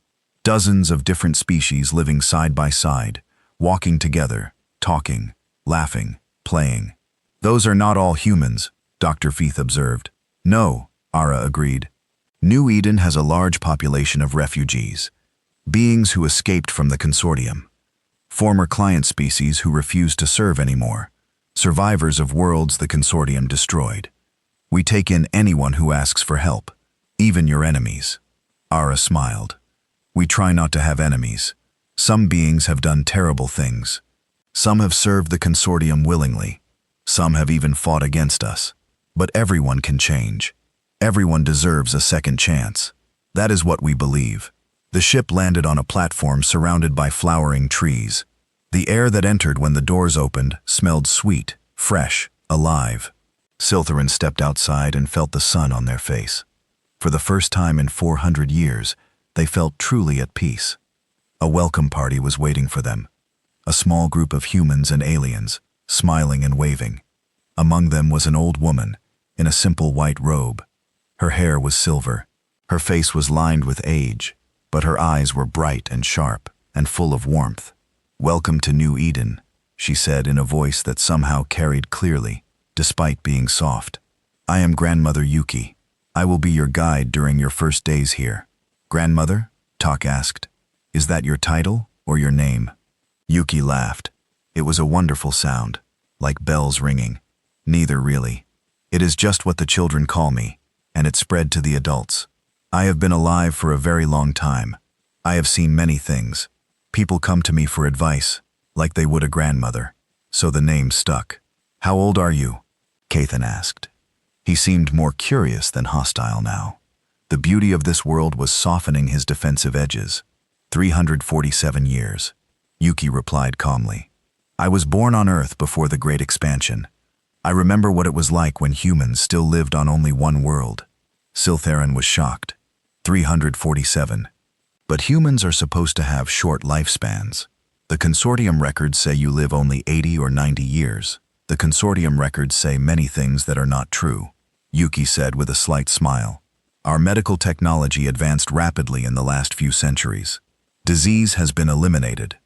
Dozens of different species living side by side, walking together, talking, laughing, playing. Those are not all humans, Dr. Feith observed. No, Ara agreed. New Eden has a large population of refugees, beings who escaped from the consortium. Former client species who refuse to serve anymore, survivors of worlds the consortium destroyed. We take in anyone who asks for help, even your enemies. Ara smiled. We try not to have enemies. Some beings have done terrible things. Some have served the consortium willingly. Some have even fought against us. But everyone can change. Everyone deserves a second chance. That is what we believe. The ship landed on a platform surrounded by flowering trees. The air that entered when the doors opened smelled sweet, fresh, alive. Siltherin stepped outside and felt the sun on their face. For the first time in 400 years, they felt truly at peace. A welcome party was waiting for them. A small group of humans and aliens, smiling and waving. Among them was an old woman, in a simple white robe. Her hair was silver. Her face was lined with age, but her eyes were bright and sharp and full of warmth. Welcome to New Eden, she said in a voice that somehow carried clearly, despite being soft. I am Grandmother Yuki. I will be your guide during your first days here. Grandmother? Tak asked. Is that your title or your name? Yuki laughed. It was a wonderful sound, like bells ringing. Neither really. It is just what the children call me, and it spread to the adults. I have been alive for a very long time. I have seen many things. People come to me for advice, like they would a grandmother. So the name stuck. How old are you? Cathan asked. He seemed more curious than hostile now. The beauty of this world was softening his defensive edges. 347 years. Yuki replied calmly. I was born on Earth before the Great Expansion. I remember what it was like when humans still lived on only one world. Siltherin was shocked. 347. But humans are supposed to have short lifespans. The consortium records say you live only 80 or 90 years. The consortium records say many things that are not true, Yuki said with a slight smile. Our medical technology advanced rapidly in the last few centuries. Disease has been eliminated.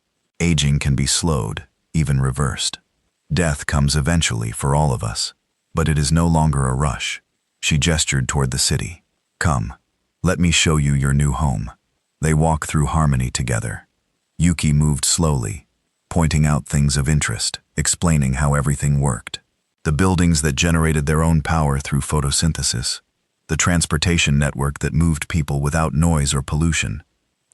Aging can be slowed, even reversed. Death comes eventually for all of us, but it is no longer a rush. She gestured toward the city. Come, let me show you your new home. They walked through harmony together. Yuki moved slowly, pointing out things of interest, explaining how everything worked. The buildings that generated their own power through photosynthesis, the transportation network that moved people without noise or pollution,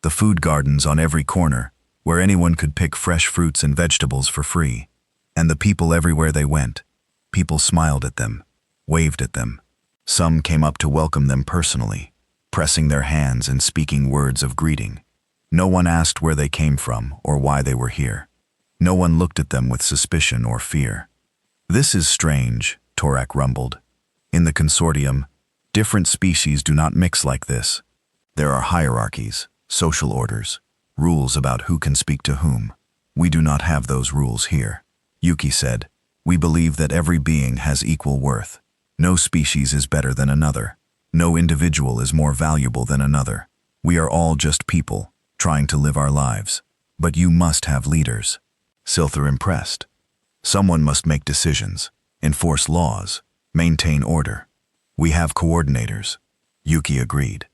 the food gardens on every corner where anyone could pick fresh fruits and vegetables for free, and the people everywhere they went. People smiled at them, waved at them. Some came up to welcome them personally, pressing their hands and speaking words of greeting. No one asked where they came from or why they were here. No one looked at them with suspicion or fear. This is strange, Torak rumbled. In the consortium, different species do not mix like this. There are hierarchies, social orders, rules about who can speak to whom. We do not have those rules here. Yuki said, we believe that every being has equal worth. No species is better than another. No individual is more valuable than another. We are all just people, trying to live our lives. But you must have leaders. Silthar impressed. Someone must make decisions, enforce laws, maintain order. We have coordinators. Yuki agreed.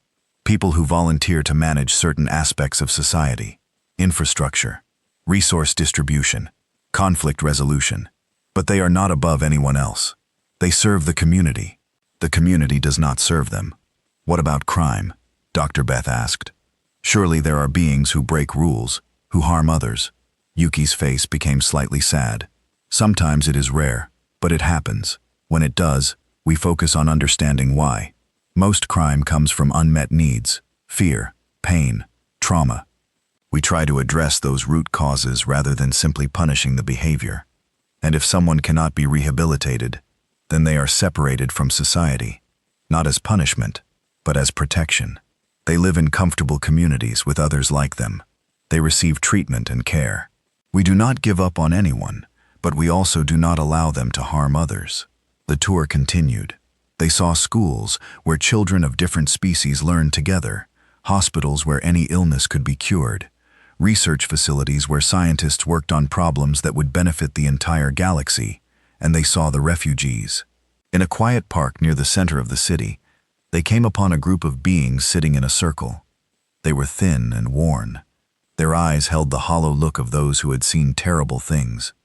People who volunteer to manage certain aspects of society, infrastructure, resource distribution, conflict resolution. But they are not above anyone else. They serve the community. The community does not serve them. What about crime? Dr. Beth asked. Surely there are beings who break rules, who harm others. Yuki's face became slightly sad. Sometimes it is rare, but it happens. When it does, we focus on understanding why. Most crime comes from unmet needs, fear, pain, trauma. We try to address those root causes rather than simply punishing the behavior. And if someone cannot be rehabilitated, then they are separated from society, not as punishment, but as protection. They live in comfortable communities with others like them. They receive treatment and care. We do not give up on anyone, but we also do not allow them to harm others. The tour continued. They saw schools where children of different species learned together, hospitals where any illness could be cured, research facilities where scientists worked on problems that would benefit the entire galaxy, and they saw the refugees. In a quiet park near the center of the city, they came upon a group of beings sitting in a circle. They were thin and worn. Their eyes held the hollow look of those who had seen terrible things.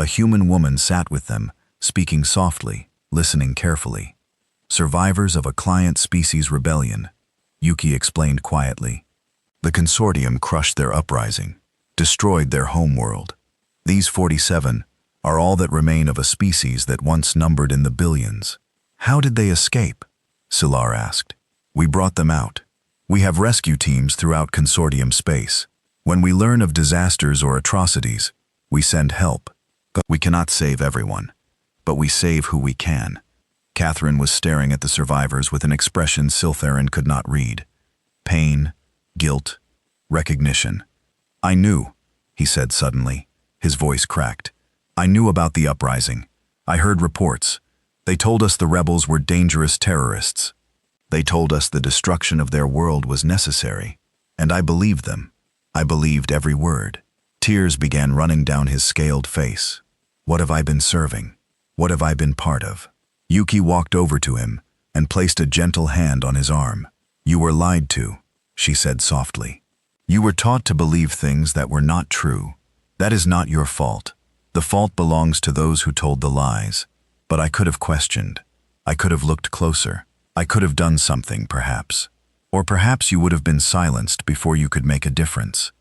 A human woman sat with them, speaking softly, listening carefully. Survivors of a client species rebellion, Yuki explained quietly. The consortium crushed their uprising, destroyed their homeworld. These 47 are all that remain of a species that once numbered in the billions. How did they escape? Silar asked. We brought them out. We have rescue teams throughout consortium space. When we learn of disasters or atrocities, we send help. But we cannot save everyone. But we save who we can. Catherine was staring at the survivors with an expression Silthar could not read. Pain, guilt, recognition. I knew, he said suddenly. His voice cracked. I knew about the uprising. I heard reports. They told us the rebels were dangerous terrorists. They told us the destruction of their world was necessary. And I believed them. I believed every word. Tears began running down his scaled face. What have I been serving? What have I been part of? Yuki walked over to him and placed a gentle hand on his arm. You were lied to, she said softly. You were taught to believe things that were not true. That is not your fault. The fault belongs to those who told the lies. But I could have questioned. I could have looked closer. I could have done something, perhaps. Or perhaps you would have been silenced before you could make a difference.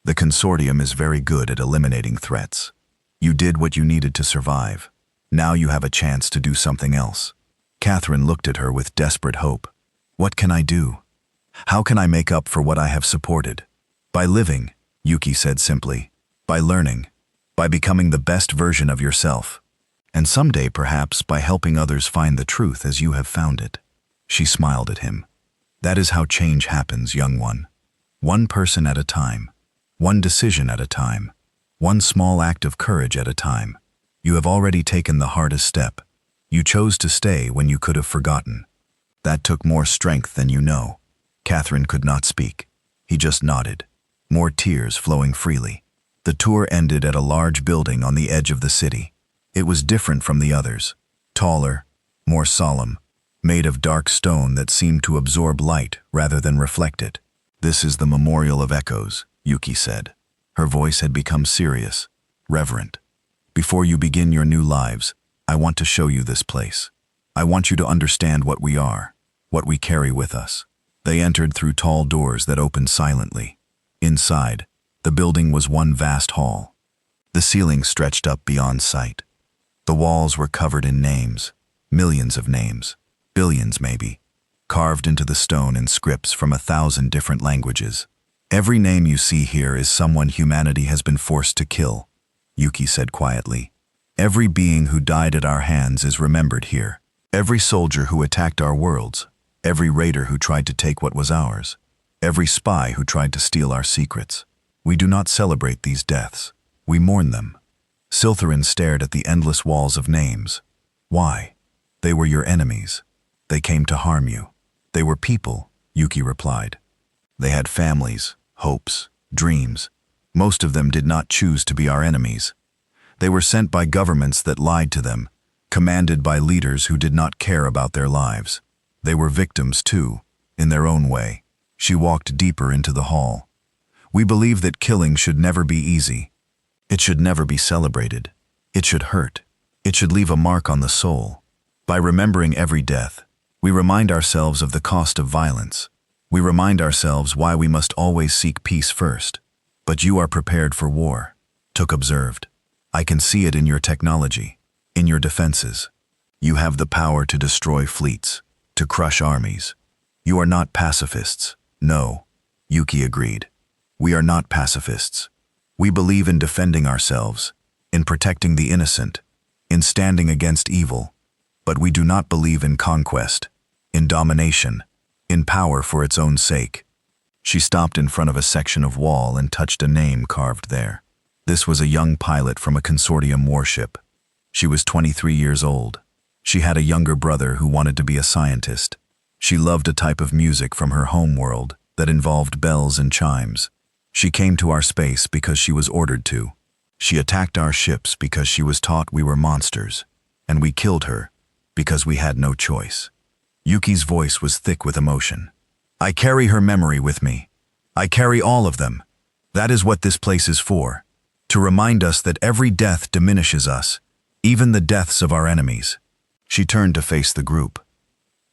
The consortium is very good at eliminating threats. You did what you needed to survive. Now you have a chance to do something else. Catherine looked at her with desperate hope. What can I do? How can I make up for what I have supported? By living, Yuki said simply. By learning. By becoming the best version of yourself. And someday, perhaps, by helping others find the truth as you have found it. She smiled at him. That is how change happens, young one. One person at a time. One decision at a time. One small act of courage at a time. You have already taken the hardest step. You chose to stay when you could have forgotten. That took more strength than you know. Catherine could not speak. He just nodded. More tears flowing freely. The tour ended at a large building on the edge of the city. It was different from the others. Taller, more solemn, made of dark stone that seemed to absorb light rather than reflect it. "This is the Memorial of Echoes," Yuki said. Her voice had become serious, reverent. "Before you begin your new lives, I want to show you this place. I want you to understand what we are, what we carry with us." They entered through tall doors that opened silently. Inside, the building was one vast hall. The ceiling stretched up beyond sight. The walls were covered in names, millions of names, billions maybe, carved into the stone in scripts from 1,000 different languages. "Every name you see here is someone humanity has been forced to kill," Yuki said quietly. "Every being who died at our hands is remembered here. Every soldier who attacked our worlds, every raider who tried to take what was ours, every spy who tried to steal our secrets. We do not celebrate these deaths. We mourn them." Siltherin stared at the endless walls of names. "Why? They were your enemies. They came to harm you." "They were people," Yuki replied. "They had families, hopes, dreams. Most of them did not choose to be our enemies. They were sent by governments that lied to them, commanded by leaders who did not care about their lives. They were victims too, in their own way." She walked deeper into the hall. "We believe that killing should never be easy. It should never be celebrated. It should hurt. It should leave a mark on the soul. By remembering every death, we remind ourselves of the cost of violence. We remind ourselves why we must always seek peace first. But you are prepared for war," Took observed. "I can see it in your technology, in your defenses. You have the power to destroy fleets, to crush armies. You are not pacifists." "No," Yuki agreed. "We are not pacifists. We believe in defending ourselves, in protecting the innocent, in standing against evil. But we do not believe in conquest, in domination, in power for its own sake." She stopped in front of a section of wall and touched a name carved there. This was a young pilot from a consortium warship. She was 23 years old. She had a younger brother who wanted to be a scientist. She loved a type of music from her home world that involved bells and chimes. She came to our space because she was ordered to. She attacked our ships because she was taught we were monsters, and we killed her because we had no choice. Yuki's voice was thick with emotion. "I carry her memory with me. I carry all of them. That is what this place is for, to remind us that every death diminishes us, even the deaths of our enemies." She turned to face the group.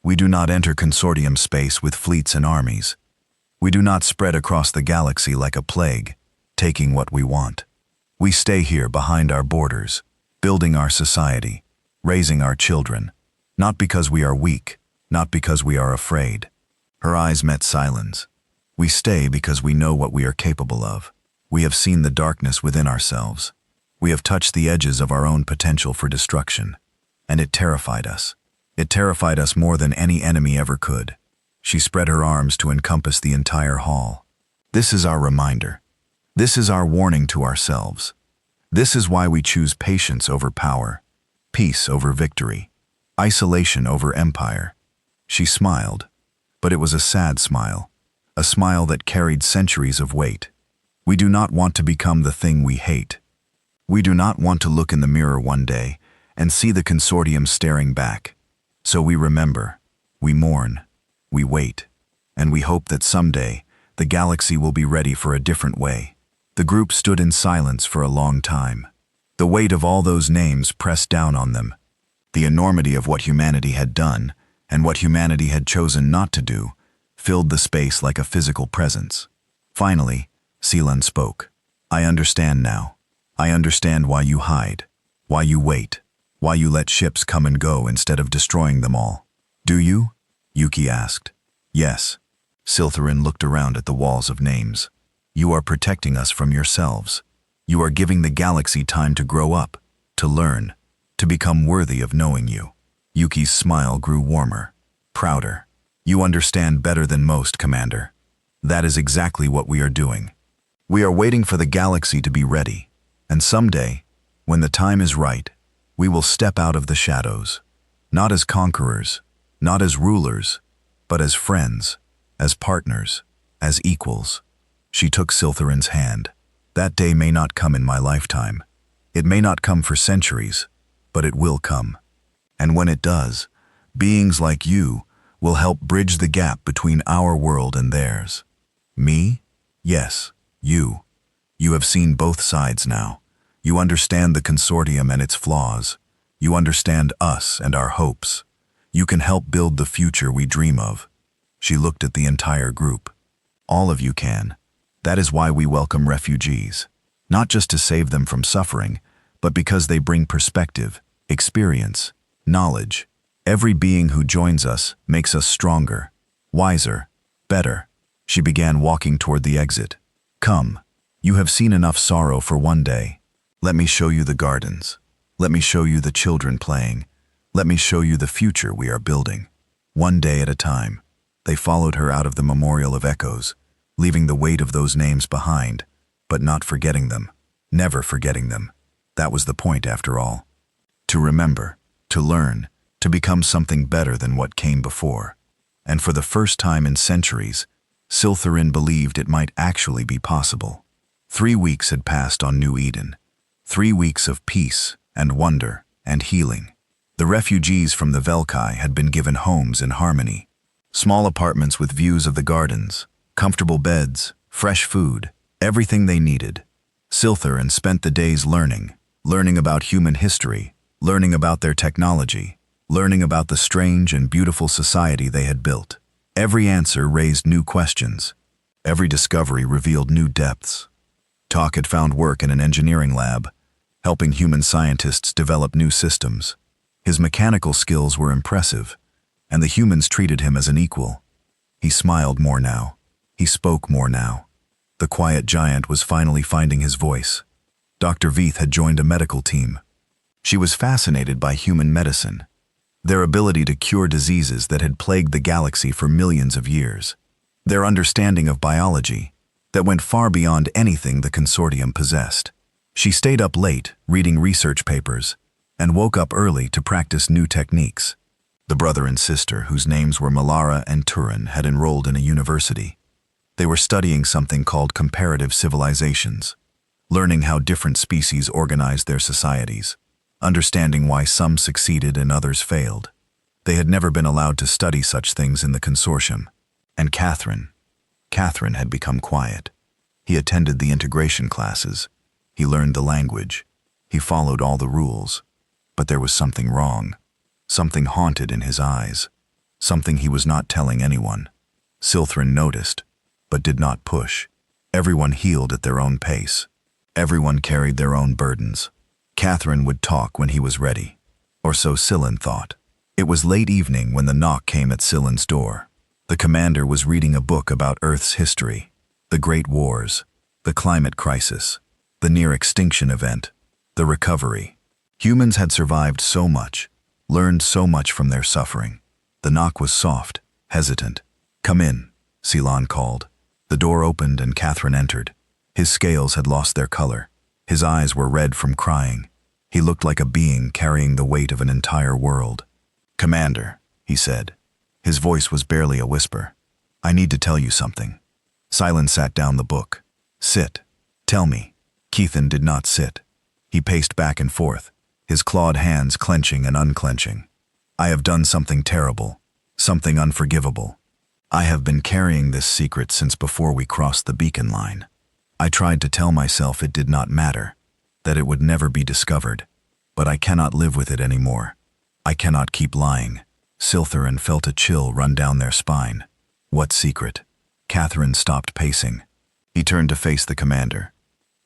"We do not enter consortium space with fleets and armies. We do not spread across the galaxy like a plague, taking what we want. We stay here behind our borders, building our society, raising our children, not because we are weak, not because we are afraid." Her eyes met Silen's. "We stay because we know what we are capable of. We have seen the darkness within ourselves. We have touched the edges of our own potential for destruction. And it terrified us. It terrified us more than any enemy ever could." She spread her arms to encompass the entire hall. "This is our reminder. This is our warning to ourselves. This is why we choose patience over power, peace over victory, isolation over empire." She smiled, but it was a sad smile, a smile that carried centuries of weight. "We do not want to become the thing we hate. We do not want to look in the mirror one day and see the consortium staring back. So we remember, we mourn, we wait, and we hope that someday the galaxy will be ready for a different way." The group stood in silence for a long time. The weight of all those names pressed down on them. The enormity of what humanity had done, and what humanity had chosen not to do, filled the space like a physical presence. Finally, Seelan spoke. "I understand now. I understand why you hide, why you wait, why you let ships come and go instead of destroying them all." "Do you?" Yuki asked. "Yes." Siltherin looked around at the walls of names. "You are protecting us from yourselves. You are giving the galaxy time to grow up, to learn, to become worthy of knowing you." Yuki's smile grew warmer, prouder. "You understand better than most, Commander. That is exactly what we are doing. We are waiting for the galaxy to be ready, and someday, when the time is right, we will step out of the shadows, not as conquerors, not as rulers, but as friends, as partners, as equals." She took Siltherin's hand. "That day may not come in my lifetime. It may not come for centuries, but it will come. And when it does, Beings like you will help bridge the gap between our world and theirs. Me? Yes, you. You have seen both sides now. You understand the consortium and its flaws. You understand us and our hopes. You can help build the future we dream of. She looked at the entire group. All of you can. That is why we welcome refugees. Not just to save them from suffering, but because they bring perspective, experience, knowledge. Every being who joins us makes us stronger, wiser, better. She began walking toward the exit. Come, you have seen enough sorrow for one day. Let me show you the gardens. Let me show you the children playing. Let me show you the future we are building. One day at a time, they followed her out of the Memorial of Echoes, leaving the weight of those names behind, but not forgetting them, never forgetting them. That was the point after all. To remember, to learn, to become something better than what came before. And for the first time in centuries, Siltharin believed it might actually be possible. 3 weeks had passed on New Eden. 3 weeks of peace and wonder and healing. The refugees from the Velkai had been given homes in harmony. Small apartments with views of the gardens, comfortable beds, fresh food, everything they needed. Siltharin spent the days learning about human history, learning about their technology, learning about the strange and beautiful society they had built. Every answer raised new questions. Every discovery revealed new depths. Talk had found work in an engineering lab, helping human scientists develop new systems. His mechanical skills were impressive, and the humans treated him as an equal. He smiled more now. He spoke more now. The quiet giant was finally finding his voice. Dr. Veith had joined a medical team. She was fascinated by human medicine, their ability to cure diseases that had plagued the galaxy for millions of years, their understanding of biology that went far beyond anything the consortium possessed. She stayed up late, reading research papers, and woke up early to practice new techniques. The brother and sister, whose names were Malara and Turin, had enrolled in a university. They were studying something called comparative civilizations, learning how different species organized their societies, understanding why some succeeded and others failed. They had never been allowed to study such things in the consortium. And Catherine had become quiet. He attended the integration classes. He learned the language. He followed all the rules. But there was something wrong. Something haunted in his eyes. Something he was not telling anyone. Siltharin noticed, but did not push. Everyone healed at their own pace. Everyone carried their own burdens. Catherine would talk when he was ready, or so Sillin thought. It was late evening when the knock came at Sillin's door. The commander was reading a book about Earth's history, the Great Wars, the climate crisis, the near-extinction event, the recovery. Humans had survived so much, learned so much from their suffering. The knock was soft, hesitant. "Come in," Silon called. The door opened and Catherine entered. His scales had lost their color. His eyes were red from crying. He looked like a being carrying the weight of an entire world. "Commander," he said. His voice was barely a whisper. "I need to tell you something." Silon sat down the book. "Sit. Tell me." Keithan did not sit. He paced back and forth, his clawed hands clenching and unclenching. "I have done something terrible, something unforgivable. I have been carrying this secret since before we crossed the beacon line. I tried to tell myself it did not matter, that it would never be discovered, but I cannot live with it anymore. I cannot keep lying." Siltharin felt a chill run down their spine. "What secret?" Catherine stopped pacing. He turned to face the commander,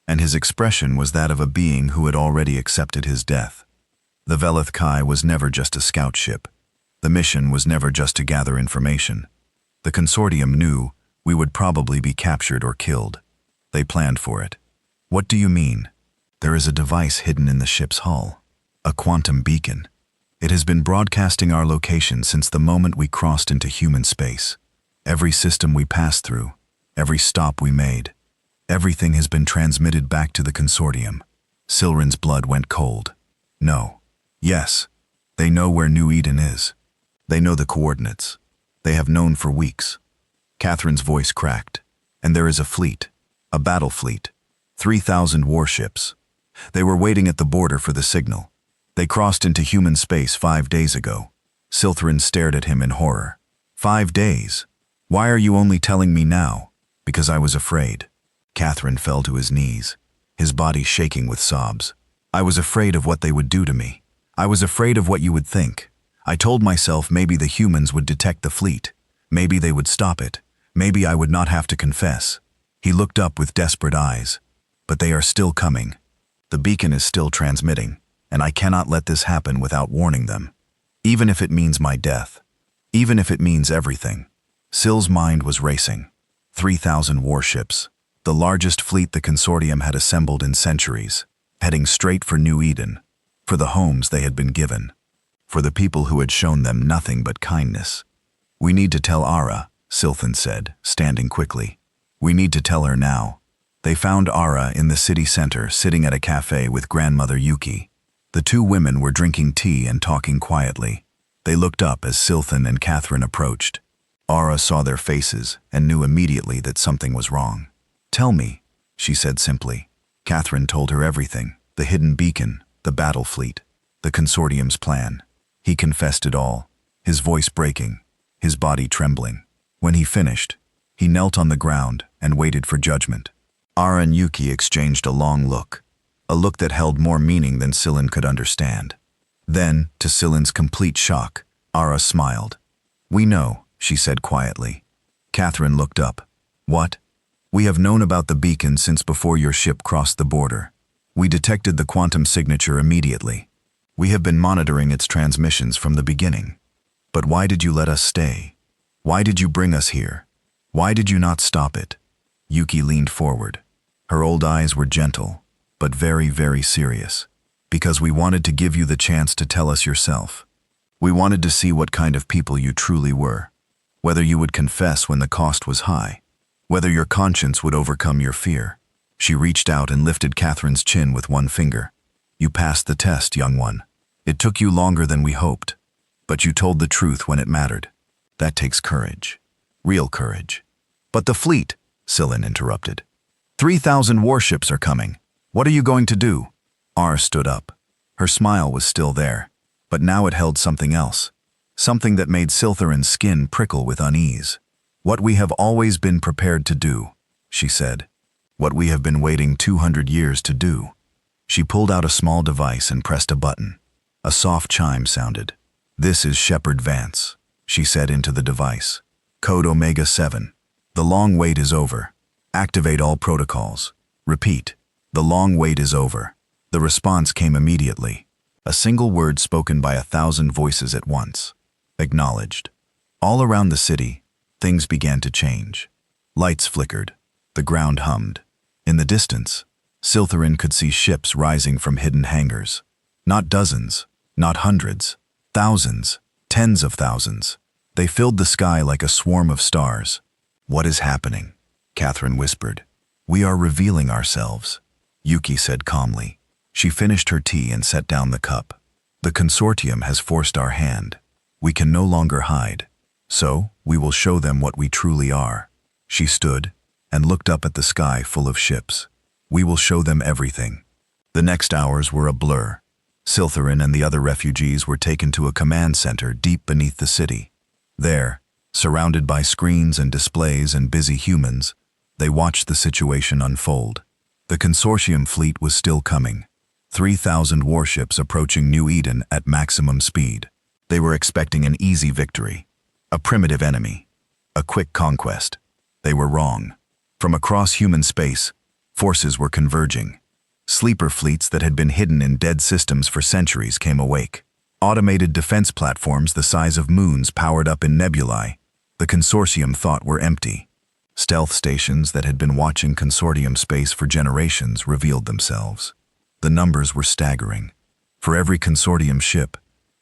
and his expression was that of a being who had already accepted his death. The Velith Kai was never just a scout ship. The mission was never just to gather information. The consortium knew we would probably be captured or killed. They planned for it. "What do you mean?" "There is a device hidden in the ship's hull. A quantum beacon. It has been broadcasting our location since the moment we crossed into human space. Every system we passed through, every stop we made, everything has been transmitted back to the consortium." Silrin's blood went cold. "No. Yes. They know where New Eden is. They know the coordinates. They have known for weeks." Catherine's voice cracked. "And there is a fleet. A battle fleet. 3,000 warships. They were waiting at the border for the signal. They crossed into human space 5 days ago." Siltherin stared at him in horror. 5 days. Why are you only telling me now? Because I was afraid. Catherine fell to his knees, his body shaking with sobs. I was afraid of what they would do to me. I was afraid of what you would think. I told myself maybe the humans would detect the fleet. Maybe they would stop it. Maybe I would not have to confess. He looked up with desperate eyes. But they are still coming. The beacon is still transmitting, and I cannot let this happen without warning them. Even if it means my death. Even if it means everything. Syl's mind was racing. 3,000 warships, the largest fleet the consortium had assembled in centuries, heading straight for New Eden, for the homes they had been given, for the people who had shown them nothing but kindness. We need to tell Ara, Silthen said, standing quickly. We need to tell her now. They found Ara in the city center, sitting at a cafe with grandmother Yuki. The two women were drinking tea and talking quietly. They looked up as Silthen and Catherine approached. Ara saw their faces and knew immediately that something was wrong. Tell me, she said simply. Catherine told her everything, the hidden beacon, the battle fleet, the consortium's plan. He confessed it all, his voice breaking, his body trembling. When he finished, he knelt on the ground and waited for judgment. Ara and Yuki exchanged a long look, a look that held more meaning than Silin could understand. Then, to Silin's complete shock, Ara smiled. We know, she said quietly. Catherine looked up. What? We have known about the beacon since before your ship crossed the border. We detected the quantum signature immediately. We have been monitoring its transmissions from the beginning. But why did you let us stay? Why did you bring us here? Why did you not stop it? Yuki leaned forward. Her old eyes were gentle, but very, very serious. Because we wanted to give you the chance to tell us yourself. We wanted to see what kind of people you truly were. Whether you would confess when the cost was high. Whether your conscience would overcome your fear. She reached out and lifted Catherine's chin with one finger. You passed the test, young one. It took you longer than we hoped. But you told the truth when it mattered. That takes courage. Real courage. But the fleet, Silin interrupted. 3,000 warships are coming. What are you going to do? Ar stood up. Her smile was still there, but now it held something else. Something that made Siltherin's skin prickle with unease. What we have always been prepared to do, she said. What we have been waiting 200 years to do. She pulled out a small device and pressed a button. A soft chime sounded. This is Shepard Vance, she said into the device. Code Omega 7. The long wait is over. Activate all protocols. Repeat. The long wait is over. The response came immediately. A single word spoken by 1,000 voices at once. Acknowledged. All around the city, things began to change. Lights flickered. The ground hummed. In the distance, Siltherin could see ships rising from hidden hangars. Not dozens, not hundreds, thousands, tens of thousands. They filled the sky like a swarm of stars. What is happening? Catherine whispered. We are revealing ourselves, Yuki said calmly. She finished her tea and set down the cup. The consortium has forced our hand. We can no longer hide. So, we will show them what we truly are. She stood and looked up at the sky full of ships. We will show them everything. The next hours were a blur. Siltherin and the other refugees were taken to a command center deep beneath the city. There, surrounded by screens and displays and busy humans, they watched the situation unfold. The consortium fleet was still coming. 3,000 warships approaching New Eden at maximum speed. They were expecting an easy victory. A primitive enemy. A quick conquest. They were wrong. From across human space, forces were converging. Sleeper fleets that had been hidden in dead systems for centuries came awake. Automated defense platforms the size of moons powered up in nebulae the consortium thought were empty. Stealth stations that had been watching consortium space for generations revealed themselves. The numbers were staggering. For every consortium ship,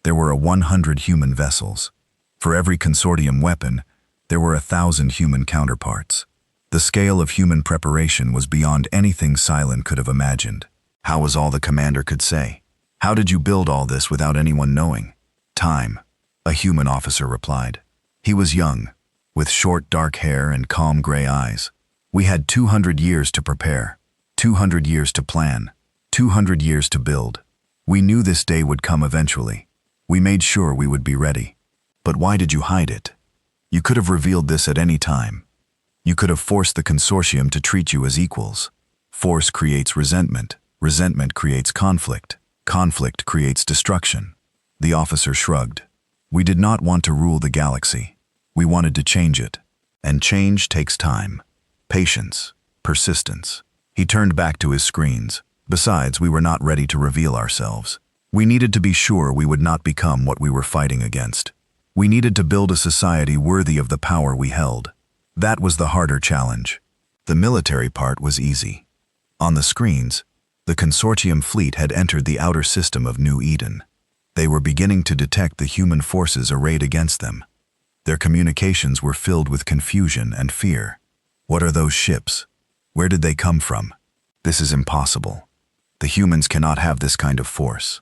there were 100 human vessels. For every consortium weapon, there were 1,000 human counterparts. The scale of human preparation was beyond anything Silent could have imagined. How was all the commander could say? How did you build all this without anyone knowing? Time, a human officer replied. He was young, with short dark hair and calm gray eyes. We had 200 years to prepare, 200 years to plan, 200 years to build. We knew this day would come eventually. We made sure we would be ready. But why did you hide it? You could have revealed this at any time. You could have forced the consortium to treat you as equals. Force creates resentment. Resentment creates conflict. Conflict creates destruction. The officer shrugged. We did not want to rule the galaxy. We wanted to change it. And change takes time. Patience. Persistence. He turned back to his screens. Besides, we were not ready to reveal ourselves. We needed to be sure we would not become what we were fighting against. We needed to build a society worthy of the power we held. That was the harder challenge. The military part was easy. On the screens, the consortium fleet had entered the outer system of New Eden. They were beginning to detect the human forces arrayed against them. Their communications were filled with confusion and fear. What are those ships? Where did they come from? This is impossible. The humans cannot have this kind of force.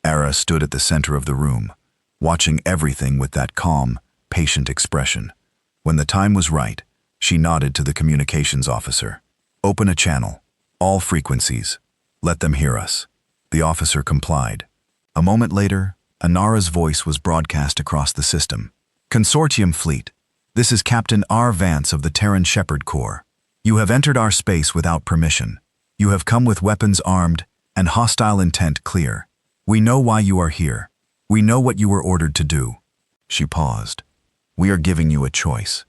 Ara stood at the center of the room, watching everything with that calm, patient expression. When the time was right, she nodded to the communications officer. Open a channel. All frequencies. Let them hear us. The officer complied. A moment later, Anara's voice was broadcast across the system. Consortium Fleet, this is Captain R. Vance of the Terran Shepherd Corps. You have entered our space without permission. You have come with weapons armed and hostile intent clear. We know why you are here. We know what you were ordered to do. She paused. We are giving you a choice.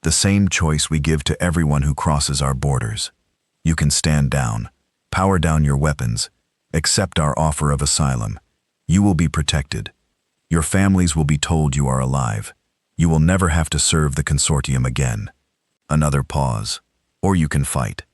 The same choice we give to everyone who crosses our borders. You can stand down, power down your weapons, accept our offer of asylum. You will be protected. Your families will be told you are alive. You will never have to serve the consortium again. Another pause. Or you can fight.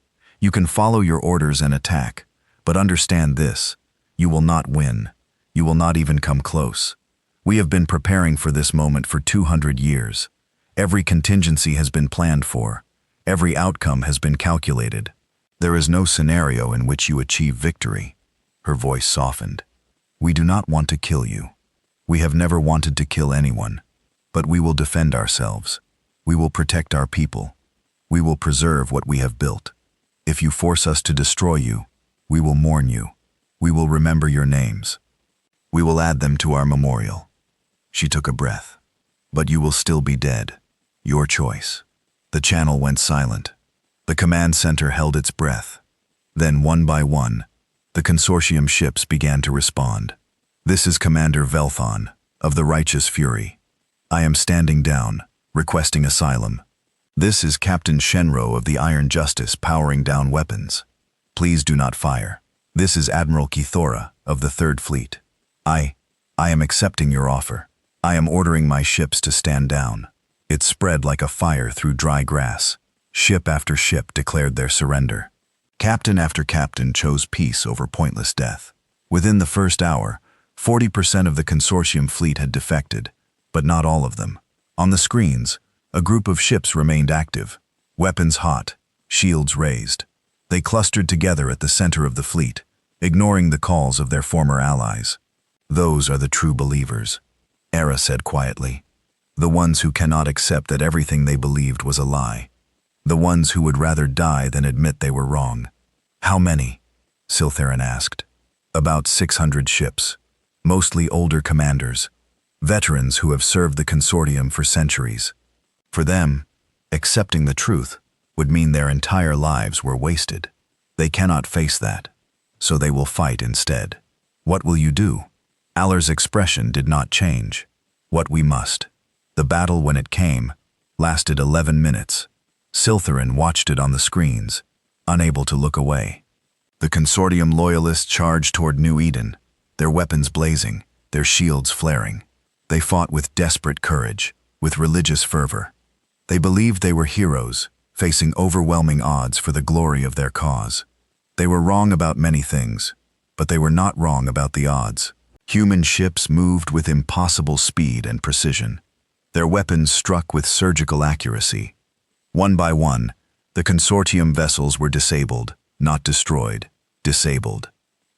You can follow your orders and attack. But understand this. You will not win. You will not even come close. We have been preparing for this moment for 200 years. Every contingency has been planned for. Every outcome has been calculated. There is no scenario in which you achieve victory. Her voice softened. We do not want to kill you. We have never wanted to kill anyone. But we will defend ourselves. We will protect our people. We will preserve what we have built. If you force us to destroy you, we will mourn you. We will remember your names. We will add them to our memorial. She took a breath. But you will still be dead. Your choice. The channel went silent. The command center held its breath. Then, one by one, the consortium ships began to respond. This is Commander Velthon, of the Righteous Fury. I am standing down, requesting asylum. This is Captain Shenro of the Iron Justice powering down weapons. Please do not fire. This is Admiral Kithora of the Third Fleet. I am accepting your offer. I am ordering my ships to stand down. It spread like a fire through dry grass. Ship after ship declared their surrender. Captain after captain chose peace over pointless death. Within the first hour, 40% of the consortium fleet had defected, but not all of them. On the screens, a group of ships remained active, weapons hot, shields raised. They clustered together at the center of the fleet, ignoring the calls of their former allies. Those are the true believers, Era said quietly. The ones who cannot accept that everything they believed was a lie. The ones who would rather die than admit they were wrong. How many? Siltherin asked. About 600 ships, mostly older commanders, veterans who have served the consortium for centuries. For them, accepting the truth would mean their entire lives were wasted. They cannot face that, so they will fight instead. What will you do? Aller's expression did not change. What we must. The battle, when it came, lasted 11 minutes. Siltherin watched it on the screens, unable to look away. The consortium loyalists charged toward New Eden, their weapons blazing, their shields flaring. They fought with desperate courage, with religious fervor. They believed they were heroes, facing overwhelming odds for the glory of their cause. They were wrong about many things, but they were not wrong about the odds. Human ships moved with impossible speed and precision. Their weapons struck with surgical accuracy. One by one, the consortium vessels were disabled, not destroyed, disabled.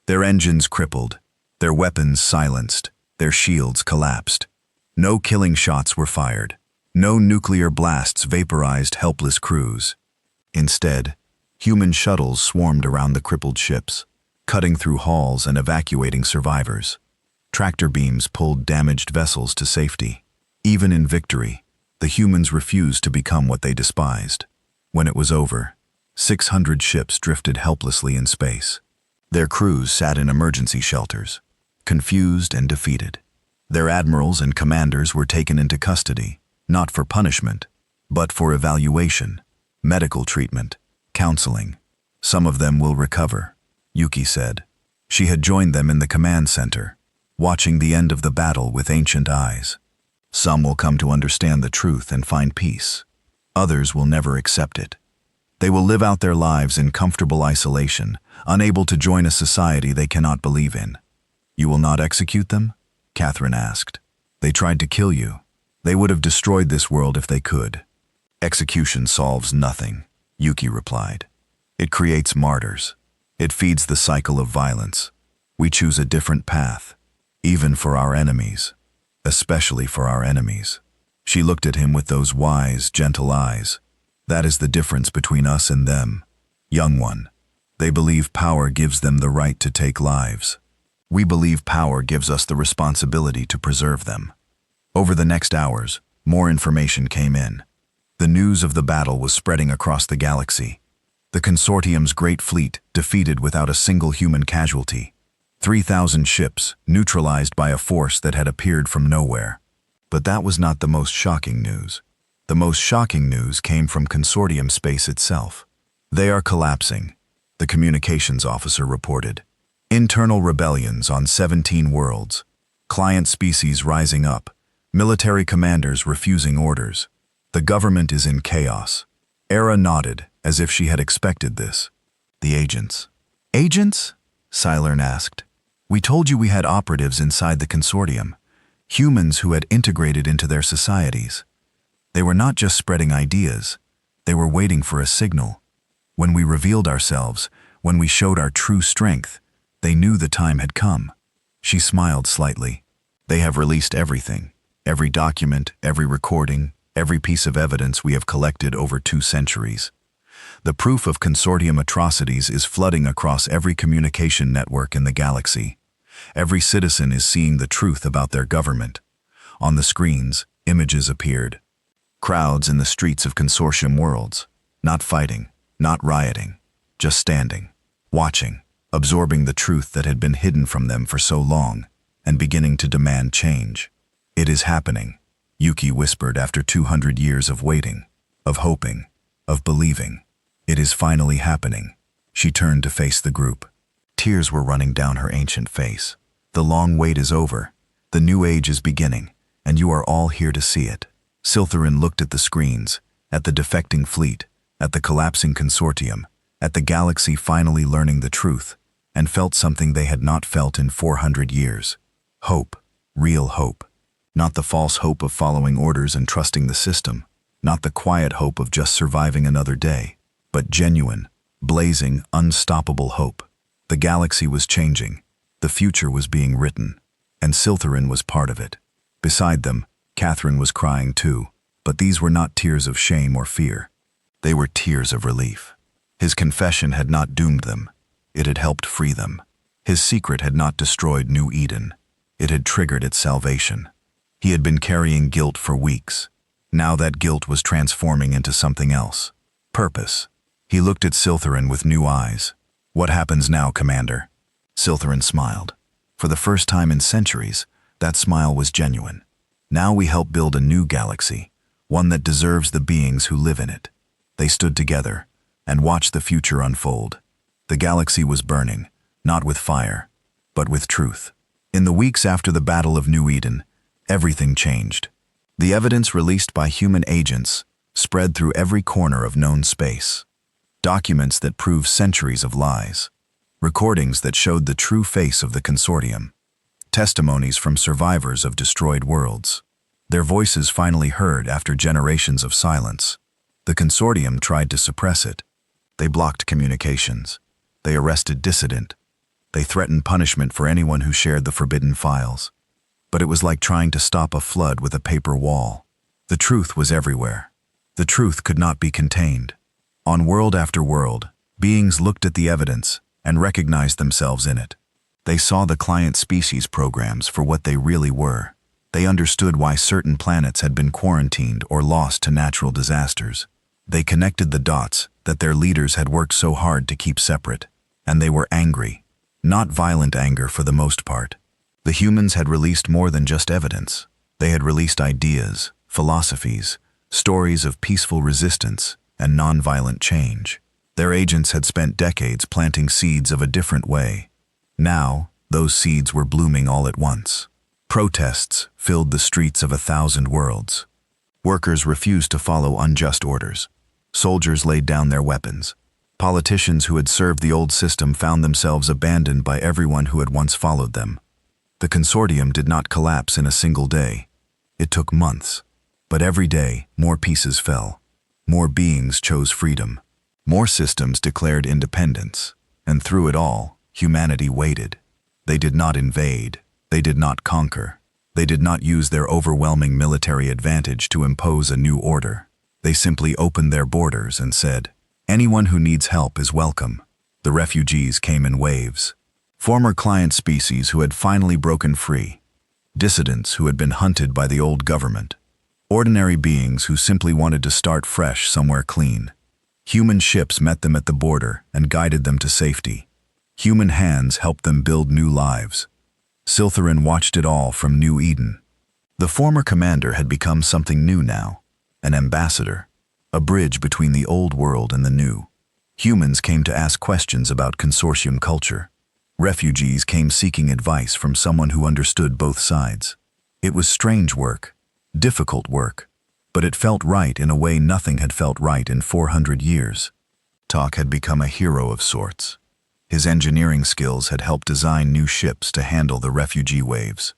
Their engines crippled, their weapons silenced, their shields collapsed. No killing shots were fired. No nuclear blasts vaporized helpless crews. Instead, human shuttles swarmed around the crippled ships, cutting through halls and evacuating survivors. Tractor beams pulled damaged vessels to safety. Even in victory, the humans refused to become what they despised. When it was over, 600 ships drifted helplessly in space. Their crews sat in emergency shelters, confused and defeated. Their admirals and commanders were taken into custody, not for punishment, but for evaluation, medical treatment, counseling. Some of them will recover, Yuki said. She had joined them in the command center, watching the end of the battle with ancient eyes. Some will come to understand the truth and find peace. Others will never accept it. They will live out their lives in comfortable isolation, unable to join a society they cannot believe in. You will not execute them? Catherine asked. They tried to kill you. They would have destroyed this world if they could. Execution solves nothing, Yuki replied. It creates martyrs. It feeds the cycle of violence. We choose a different path, even for our enemies, especially for our enemies. She looked at him with those wise, gentle eyes. That is the difference between us and them. Young one, they believe power gives them the right to take lives. We believe power gives us the responsibility to preserve them. Over the next hours, more information came in. The news of the battle was spreading across the galaxy. The consortium's great fleet defeated without a single human casualty. 3,000 ships neutralized by a force that had appeared from nowhere. But that was not the most shocking news. The most shocking news came from consortium space itself. They are collapsing, the communications officer reported. Internal rebellions on 17 worlds. Client species rising up. Military commanders refusing orders. The government is in chaos. Era nodded, as if she had expected this. The agents. Agents? Cylern asked. We told you we had operatives inside the consortium. Humans who had integrated into their societies. They were not just spreading ideas. They were waiting for a signal. When we revealed ourselves, when we showed our true strength, they knew the time had come. She smiled slightly. They have released everything. Every document, every recording, every piece of evidence we have collected over 2 centuries. The proof of consortium atrocities is flooding across every communication network in the galaxy. Every citizen is seeing the truth about their government. On the screens, images appeared. Crowds in the streets of consortium worlds, not fighting, not rioting, just standing, watching, absorbing the truth that had been hidden from them for so long, and beginning to demand change. It is happening, Yuki whispered after 200 years of waiting, of hoping, of believing. It is finally happening. She turned to face the group. Tears were running down her ancient face. The long wait is over. The new age is beginning, and you are all here to see it. Siltherin looked at the screens, at the defecting fleet, at the collapsing consortium, at the galaxy finally learning the truth, and felt something they had not felt in 400 years. Hope, real hope. Not the false hope of following orders and trusting the system, not the quiet hope of just surviving another day, but genuine, blazing, unstoppable hope. The galaxy was changing, the future was being written, and Siltherin was part of it. Beside them, Catherine was crying too, but these were not tears of shame or fear. They were tears of relief. His confession had not doomed them, it had helped free them. His secret had not destroyed New Eden, it had triggered its salvation. He had been carrying guilt for weeks. Now that guilt was transforming into something else. Purpose. He looked at Siltherin with new eyes. What happens now, Commander? Siltherin smiled. For the first time in centuries, that smile was genuine. Now we help build a new galaxy, one that deserves the beings who live in it. They stood together and watched the future unfold. The galaxy was burning, not with fire, but with truth. In the weeks after the Battle of New Eden, everything changed. The evidence released by human agents spread through every corner of known space. Documents that proved centuries of lies. Recordings that showed the true face of the consortium. Testimonies from survivors of destroyed worlds. Their voices finally heard after generations of silence. The consortium tried to suppress it. They blocked communications. They arrested dissident. They threatened punishment for anyone who shared the forbidden files. But it was like trying to stop a flood with a paper wall. The truth was everywhere. The truth could not be contained. On world after world, beings looked at the evidence and recognized themselves in it. They saw the client species programs for what they really were. They understood why certain planets had been quarantined or lost to natural disasters. They connected the dots that their leaders had worked so hard to keep separate, and they were angry. Not violent anger for the most part. The humans had released more than just evidence. They had released ideas, philosophies, stories of peaceful resistance and nonviolent change. Their agents had spent decades planting seeds of a different way. Now, those seeds were blooming all at once. Protests filled the streets of 1,000 worlds. Workers refused to follow unjust orders. Soldiers laid down their weapons. Politicians who had served the old system found themselves abandoned by everyone who had once followed them. The consortium did not collapse in a single day. It took months. But every day, more pieces fell. More beings chose freedom. More systems declared independence. And through it all, humanity waited. They did not invade. They did not conquer. They did not use their overwhelming military advantage to impose a new order. They simply opened their borders and said, "Anyone who needs help is welcome." The refugees came in waves. Former client species who had finally broken free. Dissidents who had been hunted by the old government. Ordinary beings who simply wanted to start fresh somewhere clean. Human ships met them at the border and guided them to safety. Human hands helped them build new lives. Siltherin watched it all from New Eden. The former commander had become something new now. An ambassador. A bridge between the old world and the new. Humans came to ask questions about consortium culture. Refugees came seeking advice from someone who understood both sides. It was strange work, difficult work, but it felt right in a way nothing had felt right in 400 years. Tok had become a hero of sorts. His engineering skills had helped design new ships to handle the refugee waves.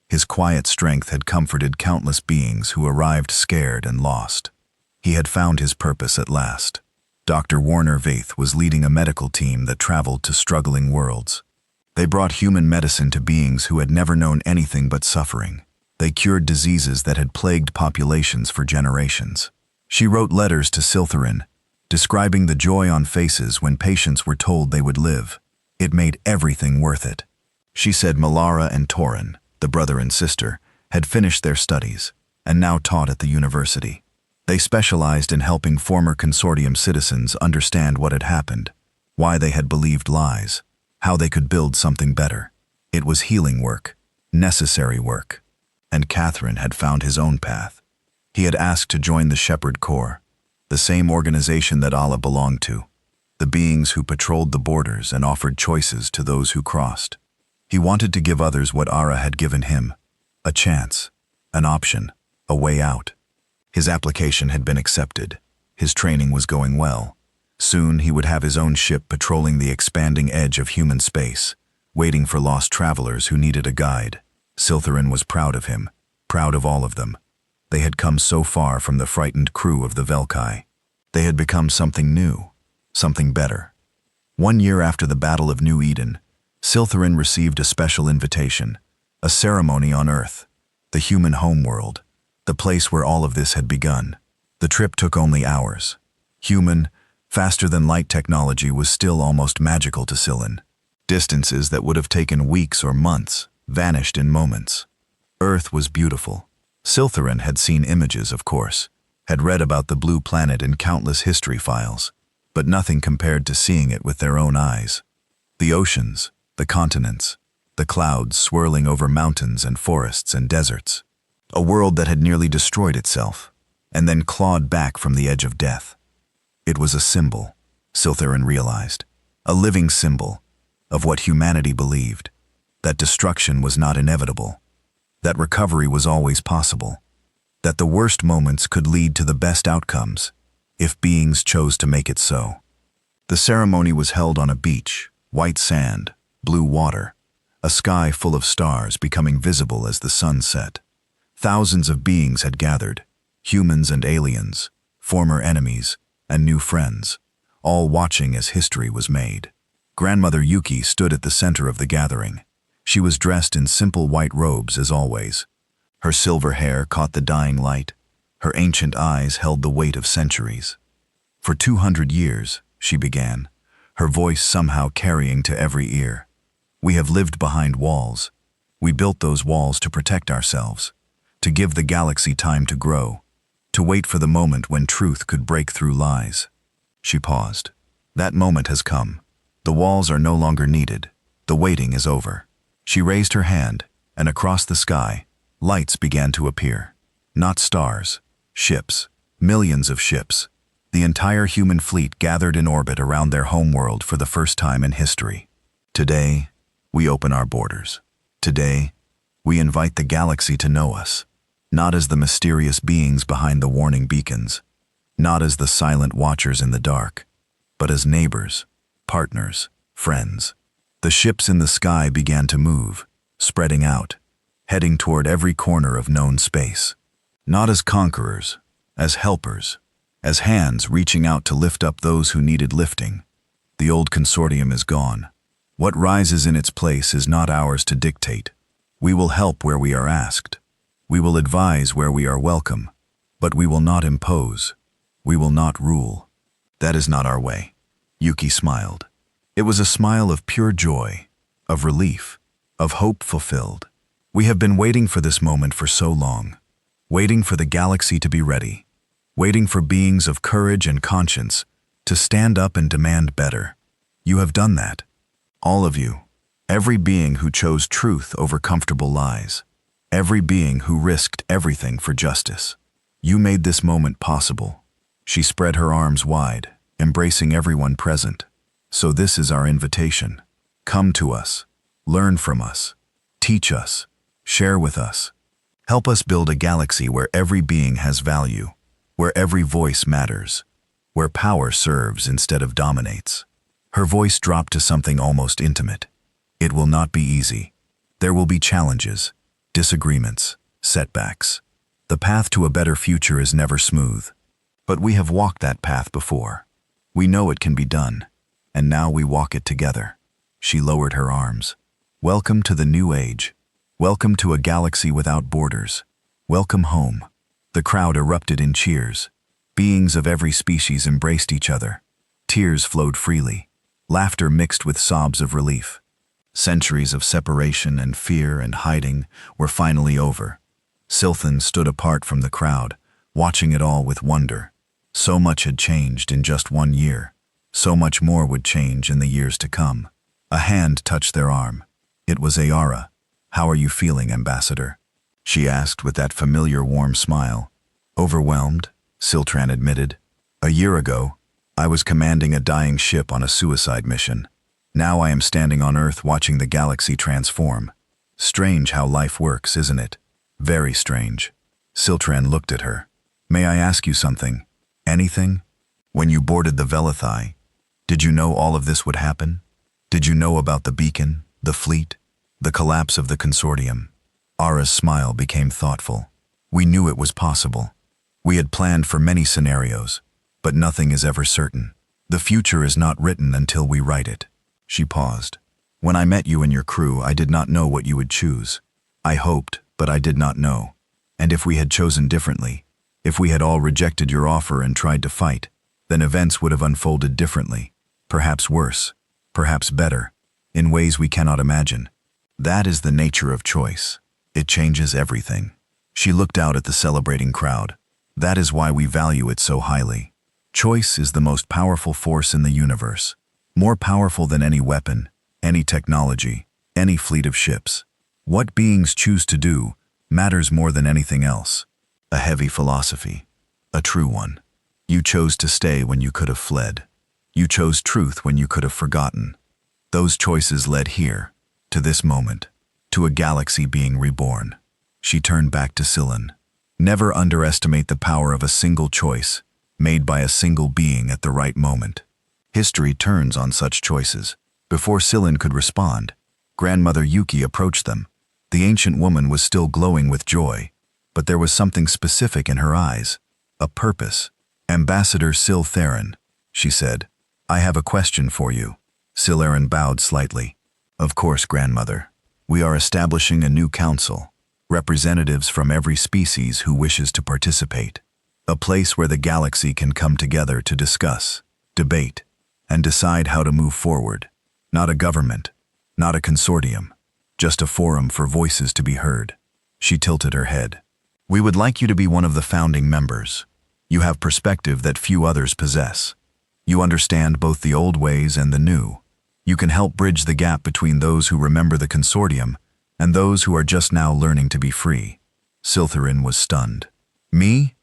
His quiet strength had comforted countless beings who arrived scared and lost. He had found his purpose at last. Dr. Warner Vaith was leading a medical team that traveled to struggling worlds. They brought human medicine to beings who had never known anything but suffering. They cured diseases that had plagued populations for generations. She wrote letters to Siltherin, describing the joy on faces when patients were told they would live. It made everything worth it. She said Malara and Torin, the brother and sister, had finished their studies and now taught at the university. They specialized in helping former consortium citizens understand what had happened, why they had believed lies, how they could build something better. It was healing work, necessary work. And Catherine had found his own path. He had asked to join the Shepherd Corps, the same organization that Allah belonged to, the beings who patrolled the borders and offered choices to those who crossed. He wanted to give others what Ara had given him, a chance, an option, a way out. His application had been accepted. His training was going well. Soon he would have his own ship patrolling the expanding edge of human space, waiting for lost travelers who needed a guide. Siltherin was proud of him, proud of all of them. They had come so far from the frightened crew of the Velkai. They had become something new, something better. 1 year after the Battle of New Eden, Siltherin received a special invitation, a ceremony on Earth, the human homeworld, the place where all of this had begun. The trip took only hours. Human, faster-than-light technology was still almost magical to Silin. Distances that would have taken weeks or months vanished in moments. Earth was beautiful. Siltherin had seen images, of course, had read about the blue planet in countless history files, but nothing compared to seeing it with their own eyes. The oceans, the continents, the clouds swirling over mountains and forests and deserts. A world that had nearly destroyed itself, and then clawed back from the edge of death. It was a symbol, Siltherin realized, a living symbol of what humanity believed, that destruction was not inevitable, that recovery was always possible, that the worst moments could lead to the best outcomes if beings chose to make it so. The ceremony was held on a beach, white sand, blue water, a sky full of stars becoming visible as the sun set. Thousands of beings had gathered, humans and aliens, former enemies, and new friends, all watching as history was made. Grandmother Yuki stood at the center of the gathering. She was dressed in simple white robes as always. Her silver hair caught the dying light. Her ancient eyes held the weight of centuries. For 200 years, she began, her voice somehow carrying to every ear. We have lived behind walls. We built those walls to protect ourselves. to give the galaxy time to grow, to wait for the moment when truth could break through lies. She paused. That moment has come. The walls are no longer needed. The waiting is over. She raised her hand, and across the sky, lights began to appear. Not stars, ships, millions of ships. The entire human fleet gathered in orbit around their homeworld for the first time in history. Today, we open our borders. Today, we invite the galaxy to know us, not as the mysterious beings behind the warning beacons, not as the silent watchers in the dark, but as neighbors, partners, friends. The ships in the sky began to move, spreading out, heading toward every corner of known space. Not as conquerors, as helpers, as hands reaching out to lift up those who needed lifting. The old consortium is gone. What rises in its place is not ours to dictate. We will help where we are asked. We will advise where we are welcome. But we will not impose. We will not rule. That is not our way. Yuki smiled. It was a smile of pure joy, of relief, of hope fulfilled. We have been waiting for this moment for so long, waiting for the galaxy to be ready, waiting for beings of courage and conscience to stand up and demand better. You have done that. All of you. Every being who chose truth over comfortable lies. Every being who risked everything for justice. You made this moment possible. She spread her arms wide, embracing everyone present. So this is our invitation. Come to us. Learn from us. Teach us. Share with us. Help us build a galaxy where every being has value, where every voice matters, where power serves instead of dominates. Her voice dropped to something almost intimate. It will not be easy. There will be challenges, disagreements, setbacks. The path to a better future is never smooth. But we have walked that path before. We know it can be done, and now we walk it together. She lowered her arms. Welcome to the new age. Welcome to a galaxy without borders. Welcome home. The crowd erupted in cheers. Beings of every species embraced each other. Tears flowed freely. Laughter mixed with sobs of relief. Centuries of separation and fear and hiding were finally over. Silthan stood apart from the crowd, watching it all with wonder. So much had changed in just 1 year. So much more would change in the years to come. A hand touched their arm. It was Ayara. How are you feeling, Ambassador? She asked with that familiar warm smile. Overwhelmed, Siltran admitted. A year ago, I was commanding a dying ship on a suicide mission. Now I am standing on Earth watching the galaxy transform. Strange how life works, isn't it? Very strange. Siltran looked at her. May I ask you something? Anything? When you boarded the Velathai, did you know all of this would happen? Did you know about the beacon, the fleet, the collapse of the consortium? Ara's smile became thoughtful. We knew it was possible. We had planned for many scenarios, but nothing is ever certain. The future is not written until we write it. She paused. When I met you and your crew, I did not know what you would choose. I hoped, but I did not know. And if we had chosen differently, if we had all rejected your offer and tried to fight, then events would have unfolded differently, perhaps worse, perhaps better, in ways we cannot imagine. That is the nature of choice. It changes everything. She looked out at the celebrating crowd. That is why we value it so highly. Choice is the most powerful force in the universe, more powerful than any weapon, any technology, any fleet of ships. What beings choose to do matters more than anything else. A heavy philosophy, a true one. You chose to stay when you could have fled. You chose truth when you could have forgotten. Those choices led here, to this moment, to a galaxy being reborn. She turned back to Silin. Never underestimate the power of a single choice, made by a single being at the right moment. History turns on such choices. Before Silin could respond, Grandmother Yuki approached them. The ancient woman was still glowing with joy, but there was something specific in her eyes, a purpose. Ambassador Siltherin, she said, I have a question for you. Siltherin bowed slightly. Of course, Grandmother. We are establishing a new council, representatives from every species who wishes to participate. A place where the galaxy can come together to discuss, debate, and decide how to move forward. Not a government, not a consortium, just a forum for voices to be heard. She tilted her head. We would like you to be one of the founding members. You have perspective that few others possess. You understand both the old ways and the new. You can help bridge the gap between those who remember the consortium and those who are just now learning to be free. Siltherin was stunned. Me?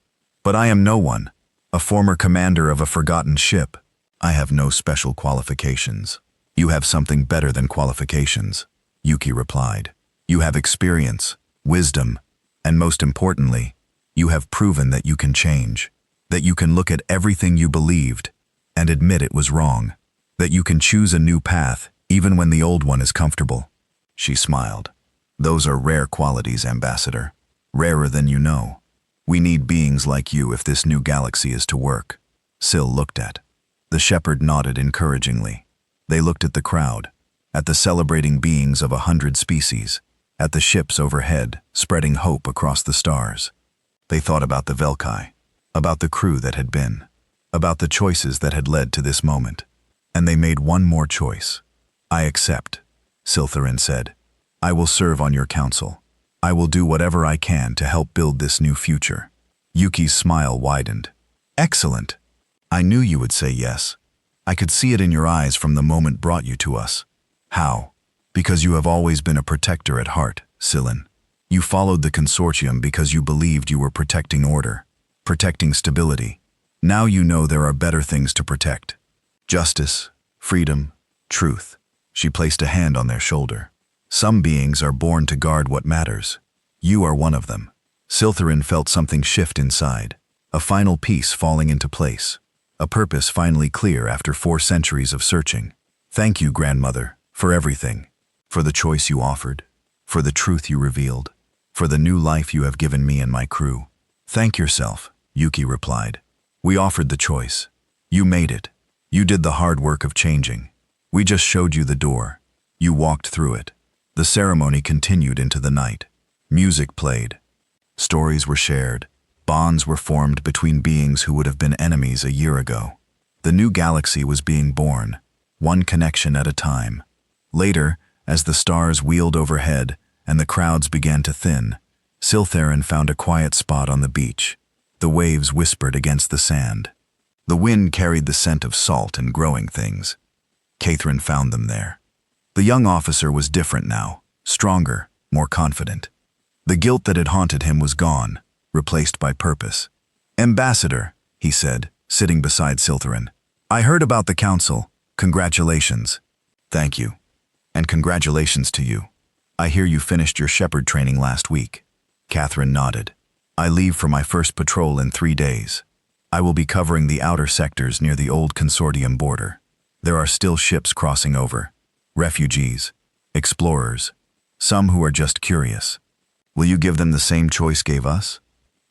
But I am no one. A former commander of a forgotten ship. I have no special qualifications. You have something better than qualifications, Yuki replied. You have experience, wisdom, and most importantly, you have proven that you can change, that you can look at everything you believed and admit it was wrong, that you can choose a new path even when the old one is comfortable. She smiled. Those are rare qualities, Ambassador. Rarer than you know. We need beings like you if this new galaxy is to work. Sil looked at. The shepherd nodded encouragingly. They looked at the crowd, at the celebrating beings of 100 species, at the ships overhead, spreading hope across the stars. They thought about the Velkai, about the crew that had been, about the choices that had led to this moment. And they made one more choice. I accept, Siltherin said. I will serve on your council. I will do whatever I can to help build this new future. Yuki's smile widened. Excellent. I knew you would say yes. I could see it in your eyes from the moment brought you to us. How? Because you have always been a protector at heart, Silin. You followed the consortium because you believed you were protecting order, protecting stability. Now you know there are better things to protect. Justice, freedom, truth. She placed a hand on their shoulder. Some beings are born to guard what matters. You are one of them. Siltherin felt something shift inside, a final piece falling into place, a purpose finally clear after 4 centuries of searching. Thank you, Grandmother, for everything, for the choice you offered, for the truth you revealed, for the new life you have given me and my crew. Thank yourself, Yuki replied. We offered the choice. You made it. You did the hard work of changing. We just showed you the door. You walked through it. The ceremony continued into the night. Music played. Stories were shared. Bonds were formed between beings who would have been enemies a year ago. The new galaxy was being born, one connection at a time. Later, as the stars wheeled overhead and the crowds began to thin, Siltherin found a quiet spot on the beach. The waves whispered against the sand. The wind carried the scent of salt and growing things. Catherine found them there. The young officer was different now, stronger, more confident. The guilt that had haunted him was gone, replaced by purpose. Ambassador, he said, sitting beside Siltherin. I heard about the council. Congratulations. Thank you. And congratulations to you. I hear you finished your shepherd training last week. Catherine nodded. I leave for my first patrol in 3 days. I will be covering the outer sectors near the old consortium border. There are still ships crossing over. Refugees, explorers, some who are just curious. Will you give them the same choice gave us?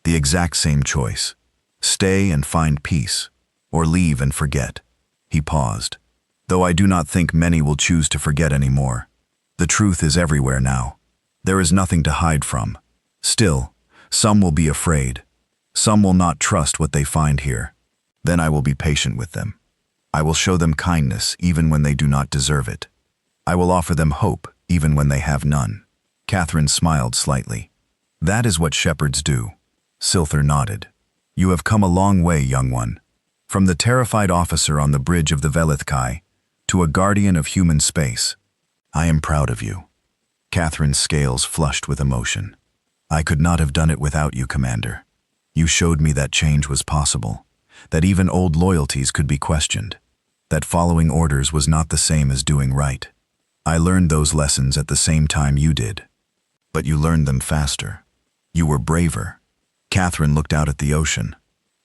The exact same choice. Stay and find peace, or leave and forget. He paused. Though I do not think many will choose to forget anymore. The truth is everywhere now. There is nothing to hide from. Still, some will be afraid. Some will not trust what they find here. Then I will be patient with them. I will show them kindness even when they do not deserve it. I will offer them hope even when they have none. Catherine smiled slightly. That is what shepherds do. Silther nodded. You have come a long way, young one. From the terrified officer on the bridge of the Velithkai to a guardian of human space. I am proud of you. Catherine's scales flushed with emotion. I could not have done it without you, Commander. You showed me that change was possible, that even old loyalties could be questioned, that following orders was not the same as doing right. I learned those lessons at the same time you did. But you learned them faster. You were braver. Catherine looked out at the ocean.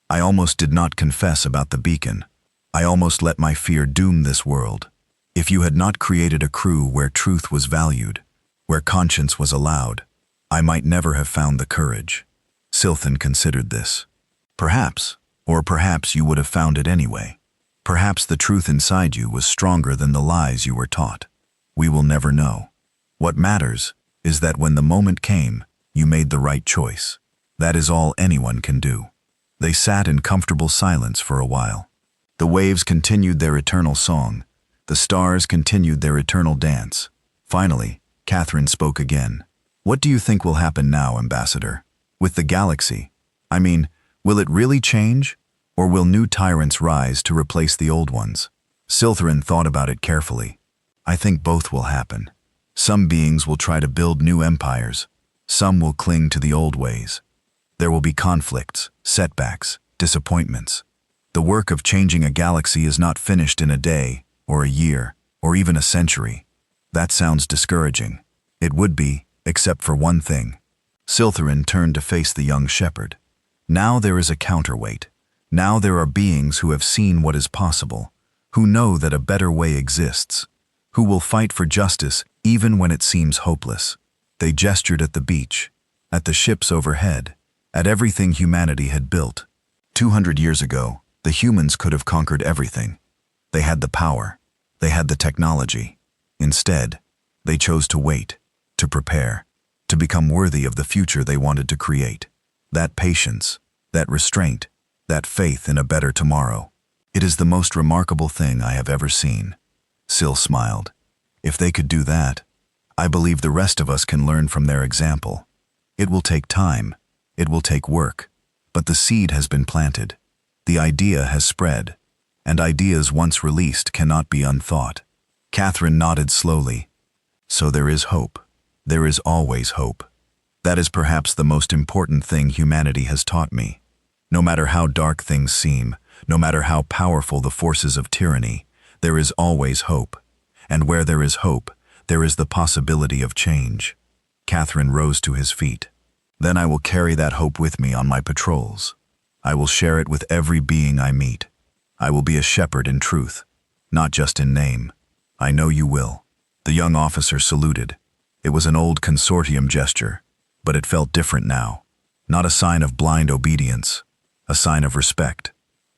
I almost did not confess about the beacon. I almost let my fear doom this world. If you had not created a crew where truth was valued, where conscience was allowed, I might never have found the courage. Silthen considered this. Perhaps, or perhaps you would have found it anyway. Perhaps the truth inside you was stronger than the lies you were taught. We will never know. What matters is that when the moment came, you made the right choice. That is all anyone can do. They sat in comfortable silence for a while. The waves continued their eternal song. The stars continued their eternal dance. Finally, Catherine spoke again. What do you think will happen now, Ambassador? With the galaxy. I mean, will it really change? Or will new tyrants rise to replace the old ones? Siltherin thought about it carefully. I think both will happen. Some beings will try to build new empires. Some will cling to the old ways. There will be conflicts, setbacks, disappointments. The work of changing a galaxy is not finished in a day, or a year, or even a century. That sounds discouraging. It would be, except for one thing. Siltherin turned to face the young shepherd. Now there is a counterweight. Now there are beings who have seen what is possible, who know that a better way exists, who will fight for justice even when it seems hopeless. They gestured at the beach, at the ships overhead, at everything humanity had built. 200 years ago, the humans could have conquered everything. They had the power. They had the technology. Instead, they chose to wait, to prepare, to become worthy of the future they wanted to create. That patience, that restraint, that faith in a better tomorrow. It is the most remarkable thing I have ever seen. Sil smiled. If they could do that, I believe the rest of us can learn from their example. It will take time. It will take work. But the seed has been planted. The idea has spread. And ideas once released cannot be unthought. Catherine nodded slowly. So there is hope. There is always hope. That is perhaps the most important thing humanity has taught me. No matter how dark things seem, no matter how powerful the forces of tyranny, there is always hope. And where there is hope, there is the possibility of change. Catherine rose to his feet. Then I will carry that hope with me on my patrols. I will share it with every being I meet. I will be a shepherd in truth, not just in name. I know you will. The young officer saluted. It was an old consortium gesture, but it felt different now. Not a sign of blind obedience, a sign of respect.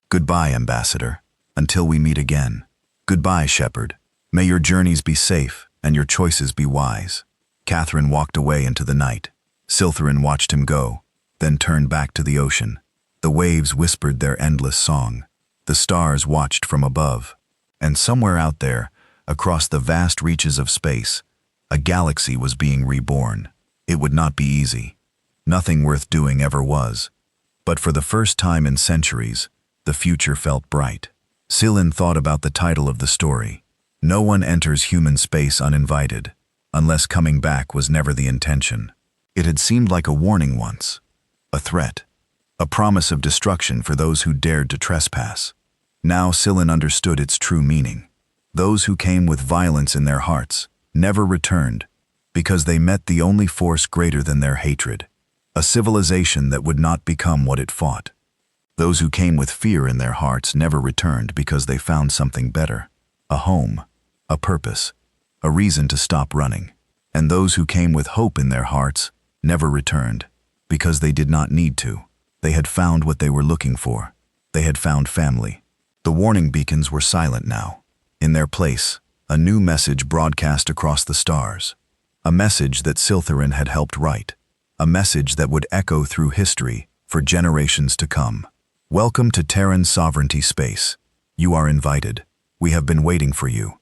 Goodbye, Ambassador, until we meet again. Goodbye, Shepherd. May your journeys be safe and your choices be wise. Catherine walked away into the night. Siltherin watched him go, then turned back to the ocean. The waves whispered their endless song. The stars watched from above. And somewhere out there, across the vast reaches of space, a galaxy was being reborn. It would not be easy. Nothing worth doing ever was. But for the first time in centuries, the future felt bright. Silin thought about the title of the story. No one enters human space uninvited, unless coming back was never the intention. It had seemed like a warning once, a threat, a promise of destruction for those who dared to trespass. Now Silin understood its true meaning. Those who came with violence in their hearts never returned, because they met the only force greater than their hatred, a civilization that would not become what it fought. Those who came with fear in their hearts never returned because they found something better, a home, a purpose, a reason to stop running. And those who came with hope in their hearts never returned because they did not need to. They had found what they were looking for. They had found family. The warning beacons were silent now. In their place, a new message broadcast across the stars. A message that Siltherin had helped write. A message that would echo through history for generations to come. Welcome to Terran Sovereignty Space. You are invited. We have been waiting for you.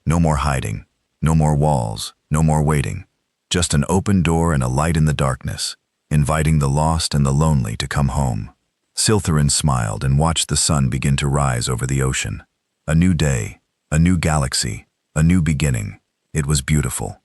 No more hiding. No more walls. No more waiting. Just an open door and a light in the darkness, inviting the lost and the lonely to come home. Siltherin smiled and watched the sun begin to rise over the ocean. A new day, a new galaxy, a new beginning. It was beautiful.